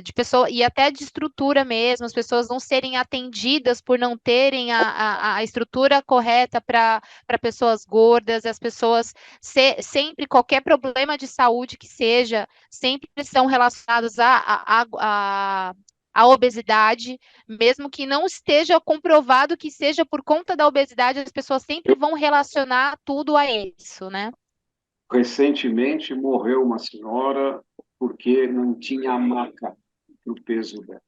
de pessoa, e até de estrutura mesmo, as pessoas não serem atendidas por não terem a estrutura correta para pessoas gordas, as pessoas sempre, qualquer problema de saúde que seja, sempre são relacionados à obesidade, mesmo que não esteja comprovado que seja por conta da obesidade, as pessoas sempre vão relacionar tudo a isso, né? Recentemente morreu uma senhora porque não tinha maca para o peso dela.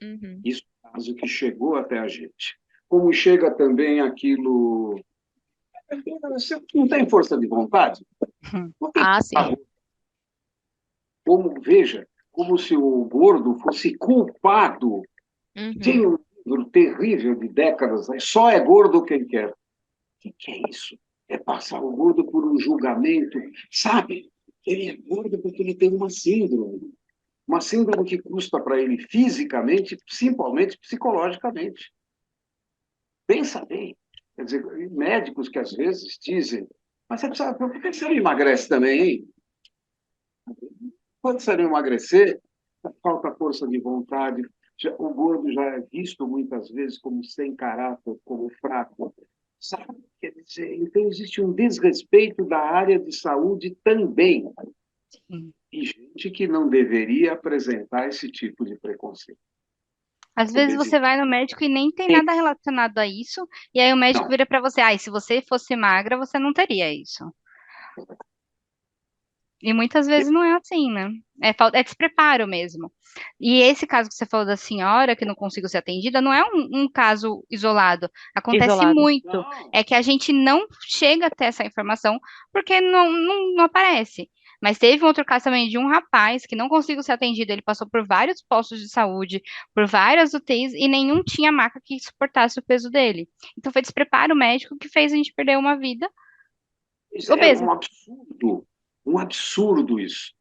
Uhum. Isso é um caso que chegou até a gente. Como chega também aquilo. Você não tem força de vontade? Não tem. Ah, sim. Como, veja, como se o gordo fosse culpado. Uhum. Tem um livro terrível de décadas, né? Só é gordo quem quer. O que é isso? É passar o gordo por um julgamento. Sabe? Ele é gordo porque ele tem uma síndrome. Uma síndrome que custa para ele fisicamente, principalmente psicologicamente. Pensa bem. Quer dizer, médicos que às vezes dizem, mas você precisa, por que você não emagrece também, hein? Quando você não emagrecer, falta força de vontade. O gordo já é visto muitas vezes como sem caráter, como fraco. Sabe? Quer dizer, então existe um desrespeito da área de saúde também. E gente que não deveria apresentar esse tipo de preconceito. Às vezes você Obesidade. vai no médico e nem tem nada relacionado a isso, e aí o médico Não. vira pra você, se você fosse magra, você não teria isso. E muitas vezes não é assim, né? É despreparo mesmo. E esse caso que você falou da senhora que não conseguiu ser atendida, não é um caso isolado. Acontece Isolado. muito. Não. É que a gente não chega até essa informação porque não aparece. Mas teve um outro caso também de um rapaz que não conseguiu ser atendido. Ele passou por vários postos de saúde, por várias UTIs, e nenhum tinha maca que suportasse o peso dele. Então foi despreparo médico que fez a gente perder uma vida É obesa. um absurdo isso,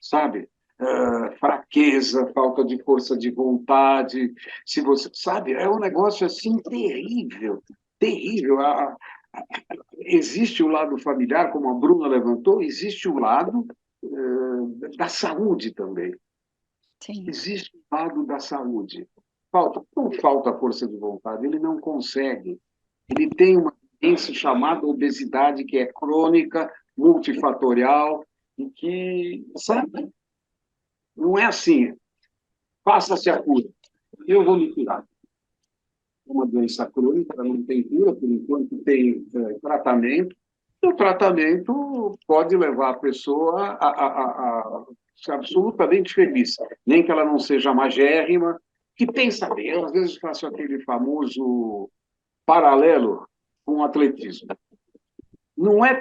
sabe? Fraqueza, falta de força de vontade, se você sabe, é um negócio assim terrível, terrível. Existe o lado familiar, como a Bruna levantou, existe o lado da saúde também, Sim. Existe um lado da saúde. Não falta força de vontade, ele não consegue. Ele tem uma doença chamada obesidade, que é crônica, multifatorial, e que, sabe, não é assim, faça-se a cura, eu vou me curar. É uma doença crônica, não tem cura, por enquanto tem tratamento, e o tratamento pode levar a pessoa a ser absolutamente feliz, nem que ela não seja magérrima, que pensa bem, eu às vezes faço aquele famoso paralelo com o atletismo. Não é,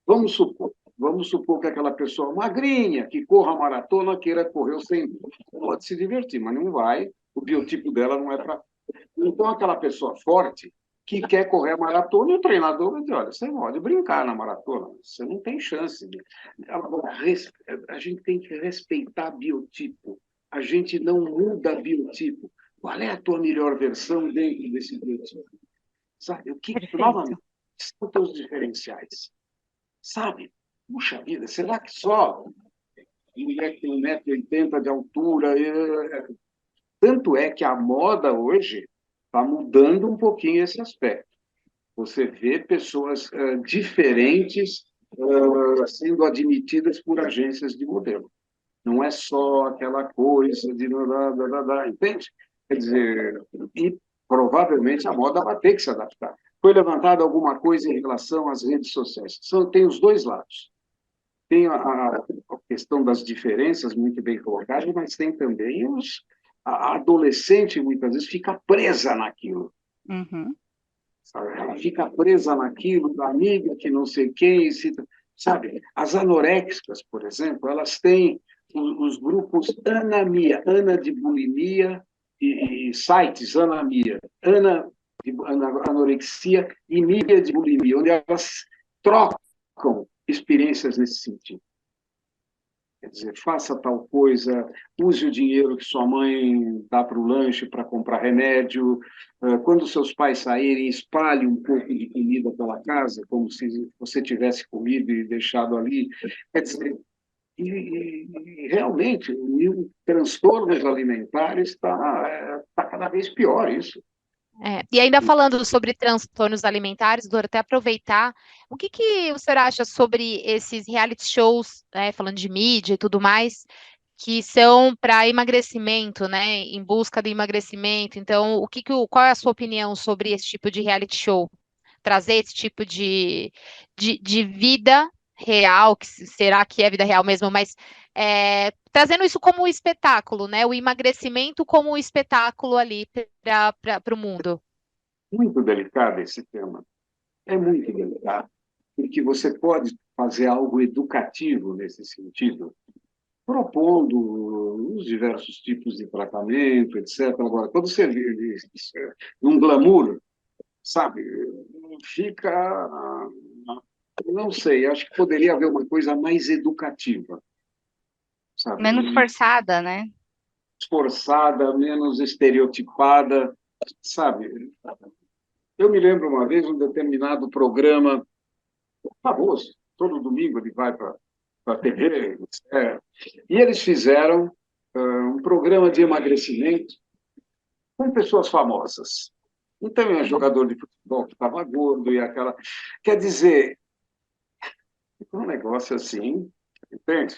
vamos supor que aquela pessoa magrinha, que corra a maratona, queira correr o 100, pode se divertir, mas não vai, o biotipo dela não é para... Então, aquela pessoa forte, que quer correr a maratona, e o treinador vai dizer, olha, você pode brincar na maratona, você não tem chance. A gente tem que respeitar biotipo, a gente não muda biotipo. Qual é a tua melhor versão dentro desse biotipo? Sabe? Novamente, são teus diferenciais. Sabe? Puxa vida, será que só mulher que tem 1,80 m de altura? Tanto é que a moda hoje está mudando um pouquinho esse aspecto. Você vê pessoas diferentes sendo admitidas por agências de modelo. Não é só aquela coisa de... entende? Quer dizer, e provavelmente a moda vai ter que se adaptar. Foi levantada alguma coisa em relação às redes sociais. Tem os dois lados. Tem a questão das diferenças, muito bem colocada, mas tem também a adolescente, muitas vezes, fica presa naquilo. Uhum. Sabe? Ela fica presa naquilo, da amiga que não sei quem, sabe? As anoréxicas, por exemplo, elas têm os grupos Anamia, Ana de bulimia e sites Anamia, Ana de anorexia e Mia de bulimia, onde elas trocam experiências nesse sentido. Quer dizer, faça tal coisa, use o dinheiro que sua mãe dá para o lanche para comprar remédio. Quando seus pais saírem, espalhe um pouco de comida pela casa, como se você tivesse comido e deixado ali. Quer dizer, e realmente, o transtornos alimentares está cada vez pior isso. E ainda falando sobre transtornos alimentares, doutor, até aproveitar, o que o senhor acha sobre esses reality shows, falando de mídia e tudo mais, que são para emagrecimento, né, em busca do emagrecimento? Então, qual é a sua opinião sobre esse tipo de reality show? Trazer esse tipo de vida real, que será que é vida real mesmo, mas trazendo isso como um espetáculo, né? O emagrecimento como um espetáculo ali para o mundo. Muito delicado esse tema. É muito delicado, porque você pode fazer algo educativo nesse sentido, propondo os diversos tipos de tratamento, etc. Agora, quando você vê num glamour, sabe, fica... Não sei, acho que poderia haver uma coisa mais educativa, sabe? Menos forçada, né? Esforçada, menos estereotipada, sabe? Eu me lembro uma vez um determinado programa famoso, todo domingo ele vai para a TV, e eles fizeram um programa de emagrecimento com pessoas famosas. Então, é um jogador de futebol que estava gordo e aquela... Quer dizer, um negócio assim, entende?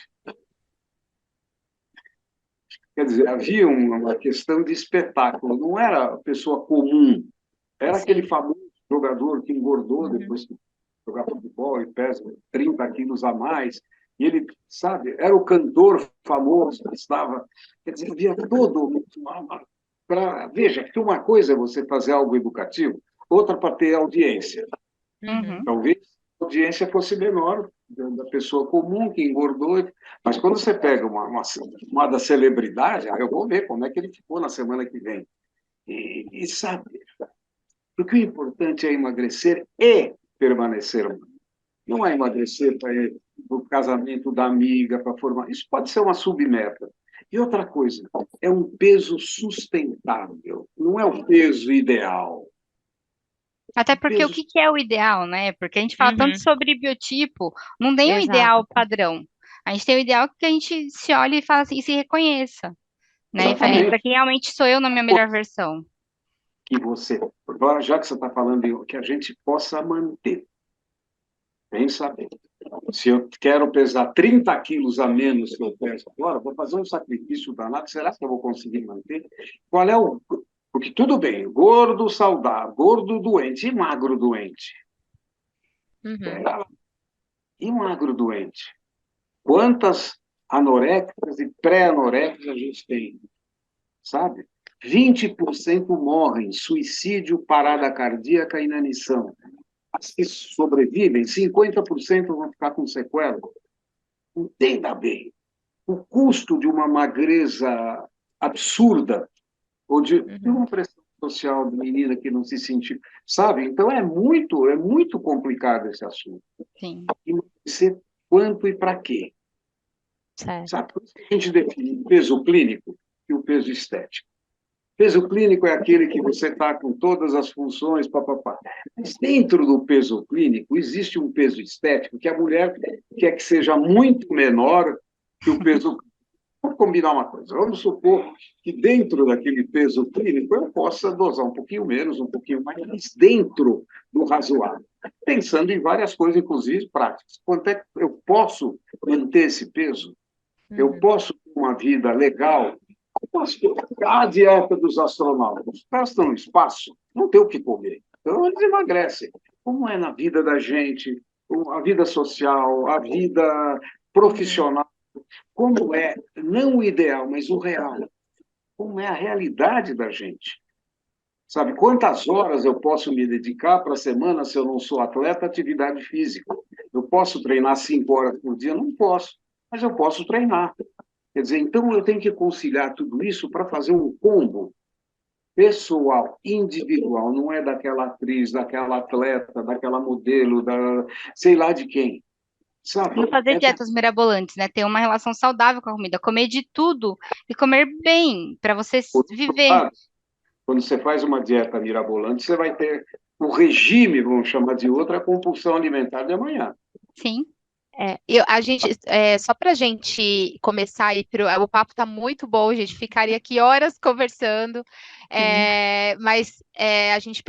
Quer dizer, havia uma questão de espetáculo, não era a pessoa comum, era aquele famoso jogador que engordou depois que jogar futebol e pesa 30 quilos a mais, e ele, sabe, era o cantor famoso que estava... Quer dizer, havia todo... Veja, que uma coisa é você fazer algo educativo, outra para ter audiência. Uhum. Talvez a audiência fosse menor da pessoa comum que engordou, mas quando você pega uma da celebridade, eu vou ver como é que ele ficou na semana que vem. E sabe, porque o importante é emagrecer e permanecer. Não é emagrecer para o casamento da amiga, para formar. Isso pode ser uma submeta. E outra coisa, é um peso sustentável, não é o peso ideal. Até porque o que é o ideal, né? Porque a gente fala tanto sobre biotipo, não tem um Exato. ideal padrão. A gente tem o ideal que a gente se olhe e fala assim, e se reconheça. né? E fazer para Exatamente. quem realmente sou eu na minha melhor versão. Que você, já que você está falando, que a gente possa manter. Pensa bem. Se eu quero pesar 30 quilos a menos que eu peso agora, vou fazer um sacrifício danado, será que eu vou conseguir manter? Qual é o... Porque tudo bem, gordo saudável, gordo doente e magro doente. Uhum. E magro doente? Quantas anoréxicas e pré-anoréxicas a gente tem? Sabe? 20% morrem, suicídio, parada cardíaca, inanição. As que sobrevivem, 50% vão ficar com sequela. Entenda bem, o custo de uma magreza absurda, ou de Uhum. uma pressão social de menina que não se sentiu, sabe? Então é muito complicado esse assunto. Sim. E você quanto e para quê? Certo. Sabe? Por isso que a gente define o peso clínico e o peso estético. Peso clínico é aquele que você está com todas as funções, papapá. Mas dentro do peso clínico existe um peso estético que a mulher quer que seja muito menor que o peso clínico. Vamos combinar uma coisa. Vamos supor que dentro daquele peso clínico eu possa dosar um pouquinho menos, um pouquinho mais, mas dentro do razoável. Pensando em várias coisas, inclusive práticas. Quanto é que eu posso manter esse peso? Eu Uhum. posso ter uma vida legal? Eu posso ter a dieta dos astronautas. Os caras estão no espaço, não tem o que comer. Então, eles emagrecem. Como é na vida da gente, a vida social, a vida profissional, como é, não o ideal, mas o real, como é a realidade da gente. Sabe, quantas horas eu posso me dedicar para a semana se eu não sou atleta, atividade física? Eu posso treinar 5 horas por dia? Não posso, mas eu posso treinar. Quer dizer, então eu tenho que conciliar tudo isso para fazer um combo pessoal, individual, não é daquela atriz, daquela atleta, daquela modelo, sei lá de quem, sabe? Não fazer É dietas mirabolantes, né? Ter uma relação saudável com a comida, comer de tudo e comer bem para você viver. claro, quando você faz uma dieta mirabolante, você vai ter o regime, vamos chamar de outra, a compulsão alimentar de amanhã. Sim. Só para a gente começar aí, o papo está muito bom, a gente ficaria aqui horas conversando, mas a gente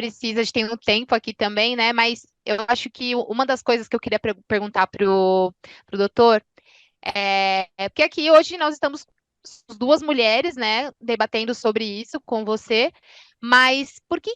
tem um tempo aqui também, né? Mas eu acho que uma das coisas que eu queria perguntar para o doutor porque aqui hoje nós estamos duas mulheres, né, debatendo sobre isso com você, mas por que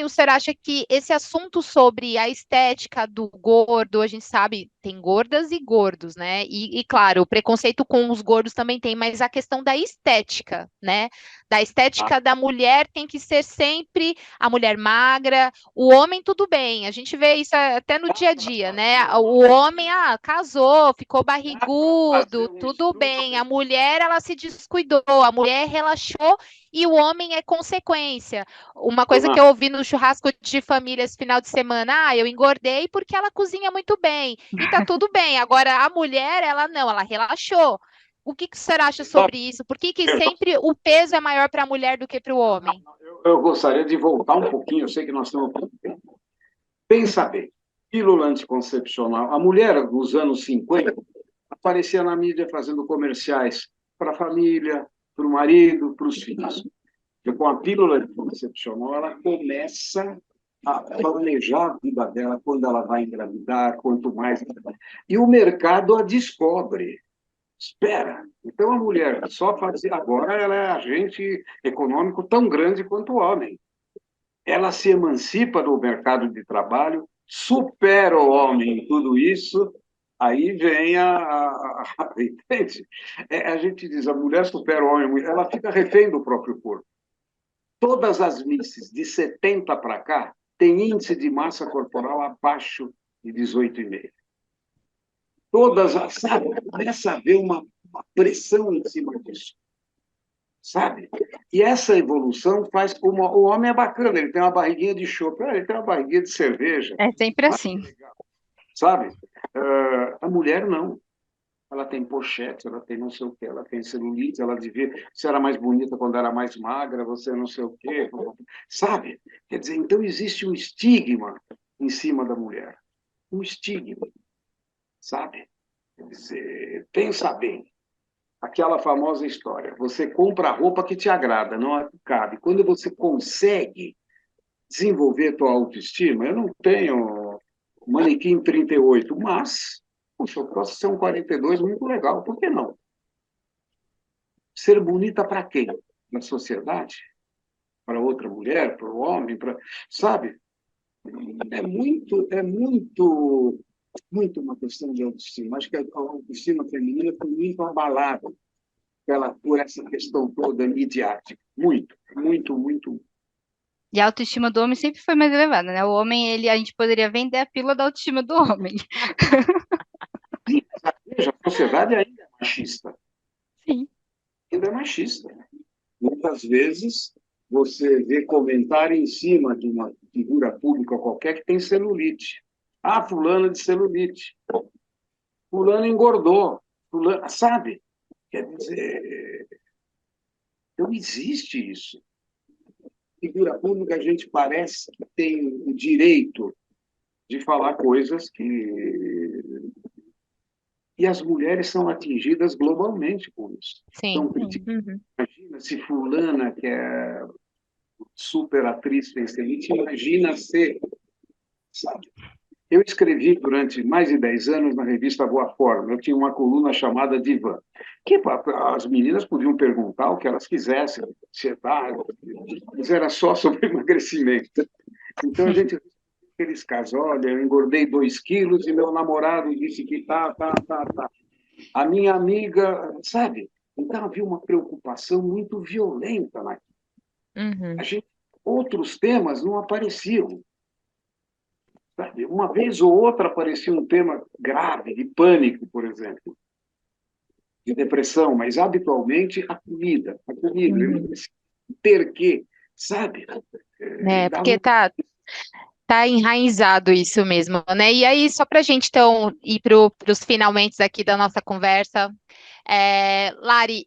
o senhor acha que esse assunto sobre a estética do gordo, a gente sabe, tem gordas e gordos, né? E claro, o preconceito com os gordos também tem, mas a questão da estética, né? Da estética da mulher tem que ser sempre a mulher magra, o homem tudo bem, a gente vê isso até no dia a dia, né? O homem, casou, ficou barrigudo, tudo bem. A mulher, ela se descuidou, a mulher relaxou e o homem é consequência. Uma coisa que eu ouvi no churrasco de família esse final de semana, eu engordei porque ela cozinha muito bem. E tá tudo bem. Agora, a mulher, ela não, ela relaxou. O que o senhor acha sobre isso? Por que sempre o peso é maior para a mulher do que para o homem? Eu gostaria de voltar um pouquinho, eu sei que nós estamos... Pensa bem, pílula anticoncepcional. A mulher, nos anos 50, aparecia na mídia fazendo comerciais para a família, para o marido, para os filhos. E com a pílula anticoncepcional, ela começa a planejar a vida dela, quando ela vai engravidar, quanto mais... E o mercado a descobre. Espera. Então, a mulher só fazia... Agora, ela é agente econômico tão grande quanto o homem. Ela se emancipa do mercado de trabalho, supera o homem em tudo isso, aí vem entende? A gente diz, a mulher supera o homem, ela fica refém do próprio corpo. Todas as misses de 70 para cá têm índice de massa corporal abaixo de 18,5. Todas, sabe? Começa a haver uma pressão em cima disso. Sabe? E essa evolução faz como o homem é bacana, ele tem uma barriguinha de chope, ele tem uma barriguinha de cerveja, É sempre assim. sabe? A mulher não. Ela tem pochete, ela tem não sei o quê, ela tem celulite, ela devia ser era mais bonita quando era mais magra, você não sei o quê, sabe? Quer dizer, então existe um estigma em cima da mulher, um estigma, sabe? Quer dizer, pensa bem. aquela famosa história. Você compra a roupa que te agrada, não a que cabe. Quando você consegue desenvolver tua autoestima, eu não tenho manequim 38, mas, puxa, eu posso ser um 42 muito legal, por que não? Ser bonita para quem? Na sociedade? Para outra mulher, para o homem, para... sabe? Muito uma questão de autoestima. Acho que a autoestima feminina foi muito abalada por essa questão toda midiática. Muito. E a autoestima do homem sempre foi mais elevada, né? O homem, a gente poderia vender a pílula da autoestima do homem. Veja, a sociedade ainda é machista. Sim. Ainda é machista. Muitas vezes você vê comentário em cima de uma figura pública qualquer que tem celulite. Ah, fulano de celulite. Fulano engordou. Fulano, sabe? Quer dizer, não existe isso. Figura pública, a gente parece que tem o direito de falar coisas que... E as mulheres são atingidas globalmente com isso. Sim. Então, imagina se fulana, que é super atriz, tem celulite, imagina ser... Sabe? Eu escrevi durante mais de 10 anos na revista Boa Forma. Eu tinha uma coluna chamada Divã, que as meninas podiam perguntar o que elas quisessem, mas era só sobre emagrecimento. Então a gente aqueles casos, olha, eu engordei 2 quilos e meu namorado disse que tá. A minha amiga, sabe? Então havia uma preocupação muito violenta naquilo. Outros temas não apareciam. Sabe? Uma vez ou outra aparecia um tema grave, de pânico, por exemplo, de depressão, mas habitualmente a comida. Ter que, sabe? Porque tá enraizado isso mesmo, né? E aí, só para a gente, então, ir para os finalmente aqui da nossa conversa, Lari,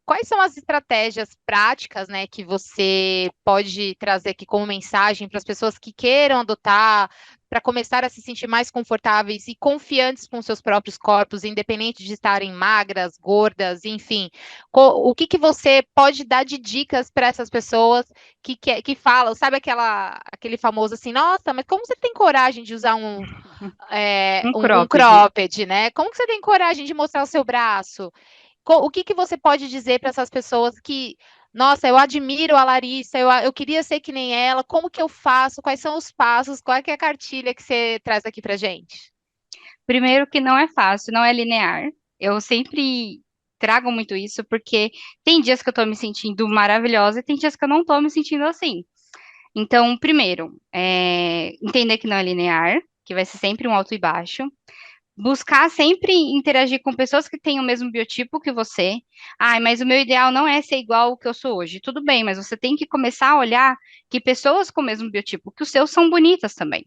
quais são as estratégias práticas, né, que você pode trazer aqui como mensagem para as pessoas que queiram adotar, para começar a se sentir mais confortáveis e confiantes com seus próprios corpos, independente de estarem magras, gordas, enfim. O que você pode dar de dicas para essas pessoas que falam, sabe aquele famoso assim, nossa, mas como você tem coragem de usar um cropped, né? Como que você tem coragem de mostrar o seu braço? O que você pode dizer para essas pessoas que, nossa, eu admiro a Larissa, eu queria ser que nem ela, como que eu faço? Quais são os passos? Qual é que é a cartilha que você traz aqui pra gente? Primeiro que não é fácil, não é linear. Eu sempre trago muito isso, porque tem dias que eu tô me sentindo maravilhosa e tem dias que eu não tô me sentindo assim. Então, primeiro, entender que não é linear, que vai ser sempre um alto e baixo. Buscar sempre interagir com pessoas que têm o mesmo biotipo que você. Ai, mas o meu ideal não é ser igual ao que eu sou hoje. Tudo bem, mas você tem que começar a olhar que pessoas com o mesmo biotipo que os seus são bonitas também.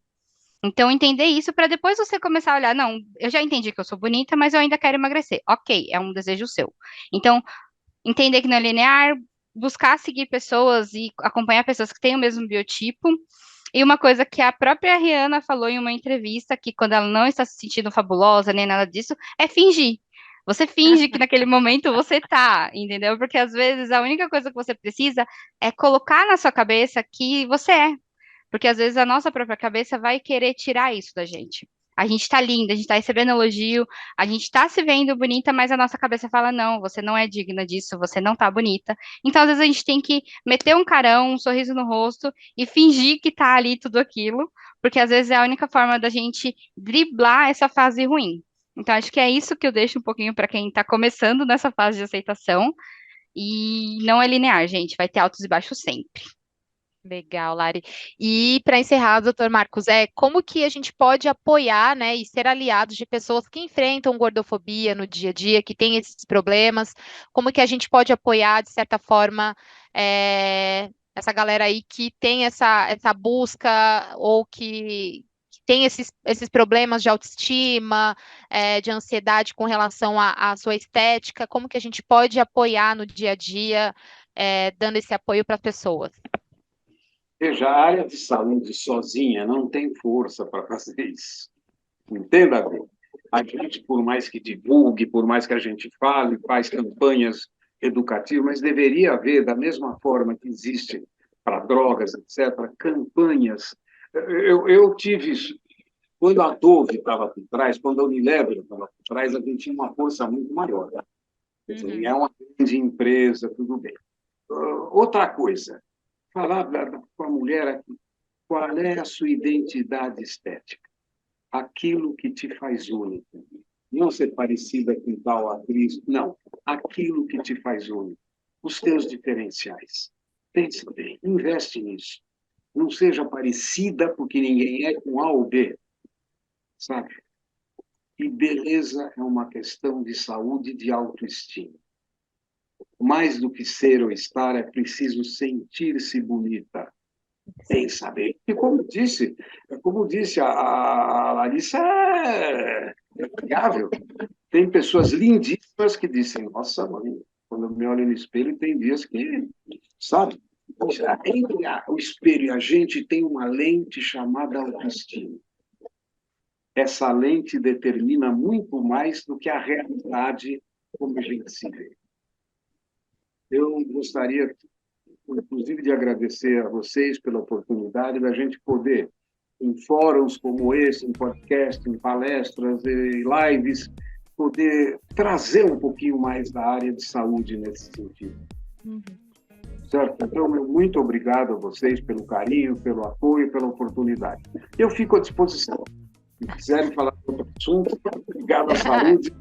Então, entender isso para depois você começar a olhar, não, eu já entendi que eu sou bonita, mas eu ainda quero emagrecer. Ok, é um desejo seu. Então, entender que não é linear, buscar seguir pessoas e acompanhar pessoas que têm o mesmo biotipo. E uma coisa que a própria Rihanna falou em uma entrevista, que quando ela não está se sentindo fabulosa, nem nada disso, é fingir. Você finge que naquele momento você tá, entendeu? Porque às vezes a única coisa que você precisa é colocar na sua cabeça que você é. Porque às vezes a nossa própria cabeça vai querer tirar isso da gente. A gente tá linda, a gente tá recebendo elogio, a gente tá se vendo bonita, mas a nossa cabeça fala: não, você não é digna disso, você não tá bonita. Então, às vezes, a gente tem que meter um carão, um sorriso no rosto e fingir que tá ali tudo aquilo, porque às vezes é a única forma da gente driblar essa fase ruim. Então, acho que é isso que eu deixo um pouquinho para quem tá começando nessa fase de aceitação. E não é linear, gente, vai ter altos e baixos sempre. Legal, Lari. E para encerrar, doutor Marcos, como que a gente pode apoiar, né, e ser aliados de pessoas que enfrentam gordofobia no dia a dia, que têm esses problemas? Como que a gente pode apoiar, de certa forma, essa galera aí que tem essa busca ou que tem esses problemas de autoestima, de ansiedade com relação à sua estética? Como que a gente pode apoiar no dia a dia, dando esse apoio para as pessoas? Veja, a área de saúde sozinha não tem força para fazer isso. Entenda bem. A gente, por mais que divulgue, por mais que a gente fale, faz campanhas educativas, mas deveria haver, da mesma forma que existe para drogas, etc., campanhas. Eu tive isso. Quando a Dove estava por trás, quando a Unilever estava por trás, a gente tinha uma força muito maior. Né? Quer dizer, é uma grande empresa, tudo bem. Outra coisa, falar com a mulher aqui, qual é a sua identidade estética? Aquilo que te faz única. Não ser parecida com tal atriz, não. Aquilo que te faz única. Os teus diferenciais. Pense bem, investe nisso. Não seja parecida porque ninguém é com A ou B. Sabe? E beleza é uma questão de saúde e de autoestima. Mais do que ser ou estar, é preciso sentir-se bonita. Sem saber. E como disse a Larissa, é viável. Tem pessoas lindíssimas que dizem, nossa, mãe, quando eu me olho no espelho, tem dias que, sabe? Entre o espelho e a gente tem uma lente chamada autoestima. Essa lente determina muito mais do que a realidade como a gente se vê. Eu gostaria, inclusive, de agradecer a vocês pela oportunidade da gente poder, em fóruns como esse, em podcast, em palestras e lives, poder trazer um pouquinho mais da área de saúde nesse sentido. Certo? Então, muito obrigado a vocês pelo carinho, pelo apoio, pela oportunidade. Eu fico à disposição. Se quiserem falar de outro assunto, obrigado à saúde.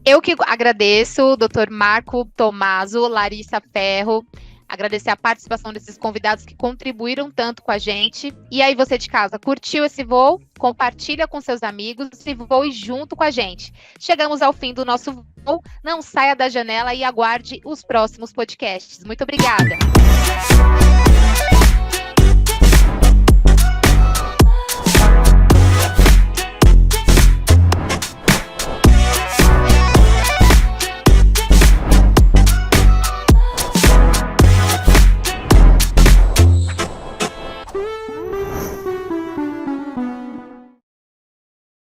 Eu que agradeço, doutor Marco Tomaso, Larissa Ferro, agradecer a participação desses convidados que contribuíram tanto com a gente. E aí, você de casa, curtiu esse voo? Compartilha com seus amigos e voe junto com a gente. Chegamos ao fim do nosso voo. Não saia da janela e aguarde os próximos podcasts. Muito obrigada.